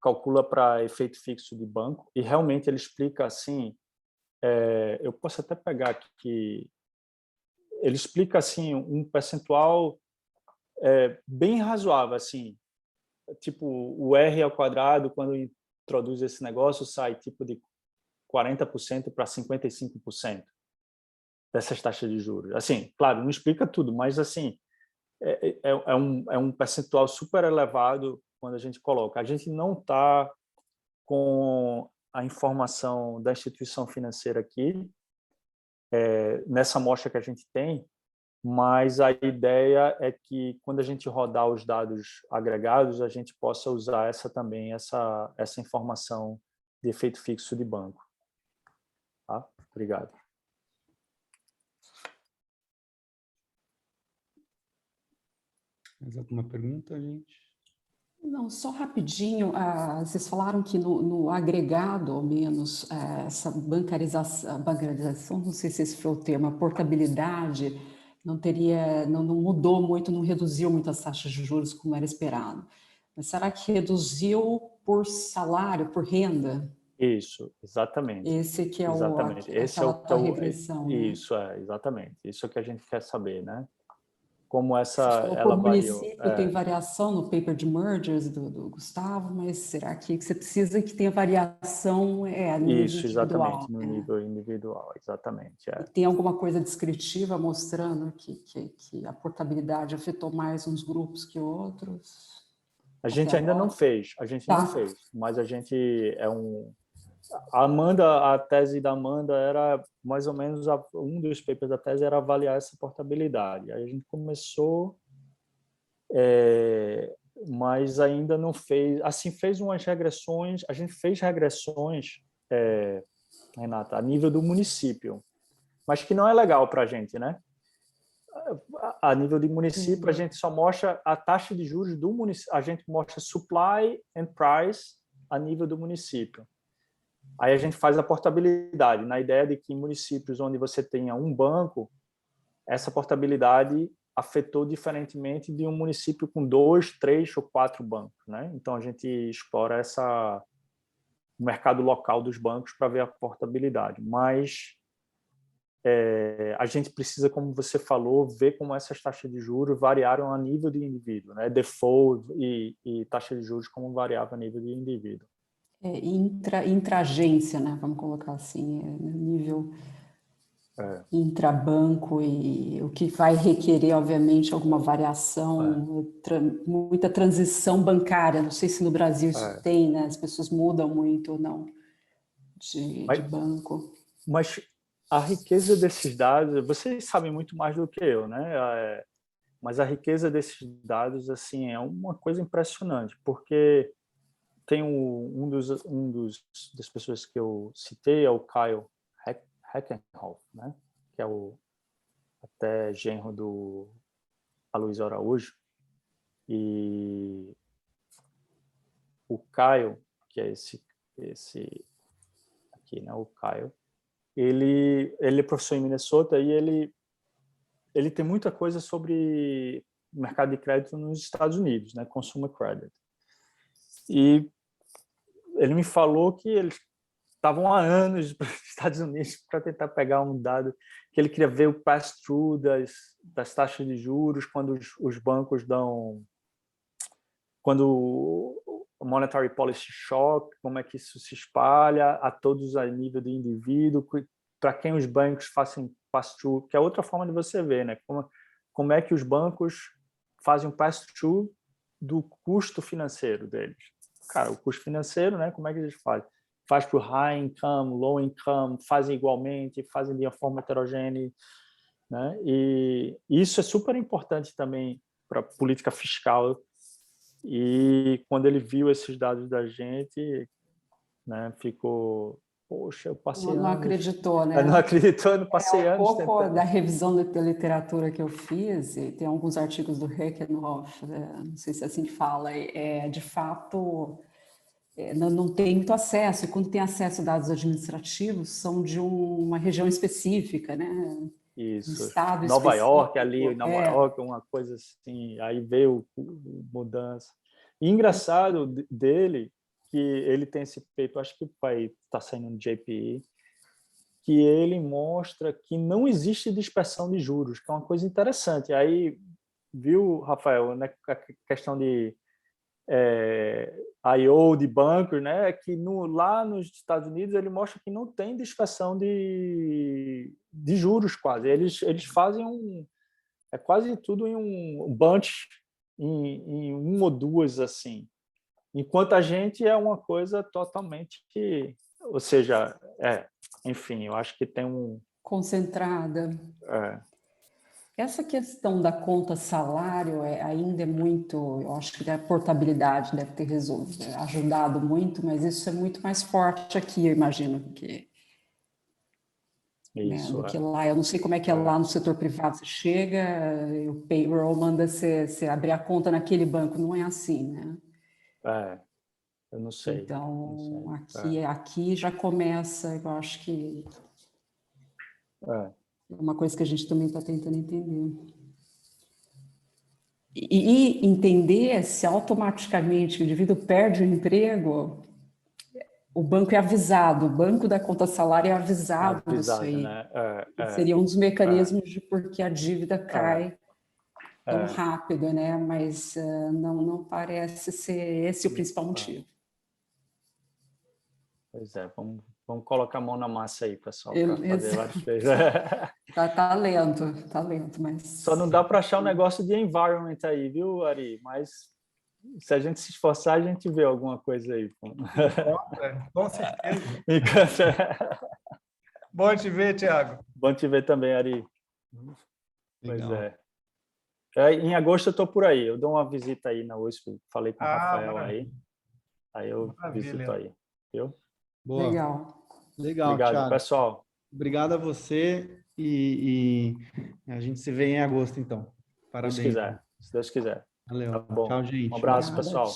calcula para efeito fixo de banco, e realmente ele explica assim, eu posso até pegar aqui, ele explica assim um percentual bem razoável, assim, tipo o R ao quadrado, quando introduz esse negócio, sai tipo de 40% para 55% dessas taxas de juros. Assim, claro, não explica tudo, mas assim, é um percentual super elevado quando a gente coloca. A gente não está com a informação da instituição financeira aqui, nessa amostra que a gente tem, mas a ideia é que quando a gente rodar os dados agregados, a gente possa usar essa informação de efeito fixo de banco. Tá? Obrigado. Mais alguma pergunta, gente? Não, só rapidinho, vocês falaram que no agregado, ao menos, essa bancarização, não sei se esse foi o termo, a portabilidade, não mudou muito, não reduziu muito as taxas de juros como era esperado. Mas será que reduziu por salário, por renda? Isso, exatamente. Esse que é exatamente. Esse é aquela tua regressão, né? Isso, exatamente. Isso é que a gente quer saber, né? Como Você falou ela por variou. município, tem variação no paper de mergers do Gustavo, mas será que você precisa que tenha variação a nível Isso, individual? exatamente, no nível individual, exatamente. E tem alguma coisa descritiva mostrando que a portabilidade afetou mais uns grupos que outros? A gente ainda não fez, mas a gente a tese da Amanda era mais ou menos, um dos papers da tese era avaliar essa portabilidade. Aí a gente começou, mas ainda não fez, assim, fez umas regressões, a gente fez regressões, Renata, a nível do município, mas que não é legal para a gente, né? A nível de município, a gente só mostra a taxa de juros do município, a gente mostra supply and price a nível do município. Aí a gente faz a portabilidade, na ideia de que em municípios onde você tenha um banco, essa portabilidade afetou diferentemente de um município com 2, 3 ou 4 bancos, né? Então a gente explora o mercado local dos bancos para ver a portabilidade, mas a gente precisa, como você falou, ver como essas taxas de juros variaram a nível de indivíduo, né? Default e taxa de juros como variava a nível de indivíduo. Intragência, né? Vamos colocar assim, nível intrabanco, e o que vai requerer, obviamente, alguma variação, muita transição bancária. Não sei se no Brasil isso tem, né? As pessoas mudam muito ou não de banco. Mas a riqueza desses dados, vocês sabem muito mais do que eu, né? Mas a riqueza desses dados, assim, é uma coisa impressionante, porque tem das pessoas que eu citei, é o Kyle Heckenhoff, né? Que é até genro do Aloysio Araújo. E o Kyle, que é esse aqui, né? O Kyle, ele é professor em Minnesota e ele tem muita coisa sobre mercado de crédito nos Estados Unidos, né? Consumer credit. E ele me falou que eles estavam há anos para os Estados Unidos para tentar pegar um dado, que ele queria ver o pass-through das taxas de juros quando os bancos quando o monetary policy shock, como é que isso se espalha a todos a nível de indivíduo, para quem os bancos fazem pass-through, que é outra forma de você ver, né? Como é que os bancos fazem um pass-through do custo financeiro deles. Cara, o custo financeiro, né? Como é que eles fazem? faz para o high income, low income, fazem igualmente, fazem de uma forma heterogênea, né? E isso é super importante também para a política fiscal. E quando ele viu esses dados da gente, né, ficou, poxa, eu passei Não anos... acreditou, né? Não acreditou, eu não passei Um anos pouco tentando. da revisão da literatura que eu fiz, e tem alguns artigos do Heckenhoff, não sei se é assim que fala, de fato, não tem muito acesso, e quando tem acesso a dados administrativos, são de uma região específica, né? Um Isso, estado Nova específico. York ali, Nova York, uma coisa assim, aí veio mudança. E engraçado dele, que ele tem esse paper, acho que vai estar saindo no JPE, que ele mostra que não existe dispersão de juros, que é uma coisa interessante. Aí, viu, Rafael, né, a questão de I.O. de bancos, né, que lá nos Estados Unidos ele mostra que não tem dispersão de juros quase. Eles fazem quase tudo em um bunch, em um ou duas, assim. Enquanto a gente é uma coisa totalmente ou seja, enfim, eu acho que tem Concentrada. Essa questão da conta salário ainda é muito, eu acho que a portabilidade deve ter ajudado muito, mas isso é muito mais forte aqui, eu imagino, do que lá. Eu não sei como é que é lá no setor privado. Você chega, o payroll manda você abrir a conta naquele banco, não é assim, né? Eu não sei. Então, aqui já começa, eu acho que é uma coisa que a gente também está tentando entender. E entender se automaticamente o indivíduo perde o emprego, o banco é avisado, o banco da conta salário é avisado disso aí. Né? Seria um dos mecanismos de por que a dívida cai tão rápido, né? Mas não parece ser esse o principal motivo. Pois é, vamos colocar a mão na massa aí, pessoal, para fazer várias vezes. Tá lento, mas... Só não dá para achar um negócio de environment aí, viu, Ari? Mas se a gente se esforçar, a gente vê alguma coisa aí. Com certeza. Bom te ver, Thiago. Bom te ver também, Ari. Legal. Pois em agosto eu estou por aí. Eu dou uma visita aí na USP. Falei com o Rafael maravilha. aí eu visito aí. Viu? Boa. Legal, obrigado, Thiago. pessoal. Obrigado a você e a gente se vê em agosto, então. Parabéns. Se Deus quiser. Valeu. Tá bom. Tchau, gente. Um abraço, Obrigada. pessoal. Tchau.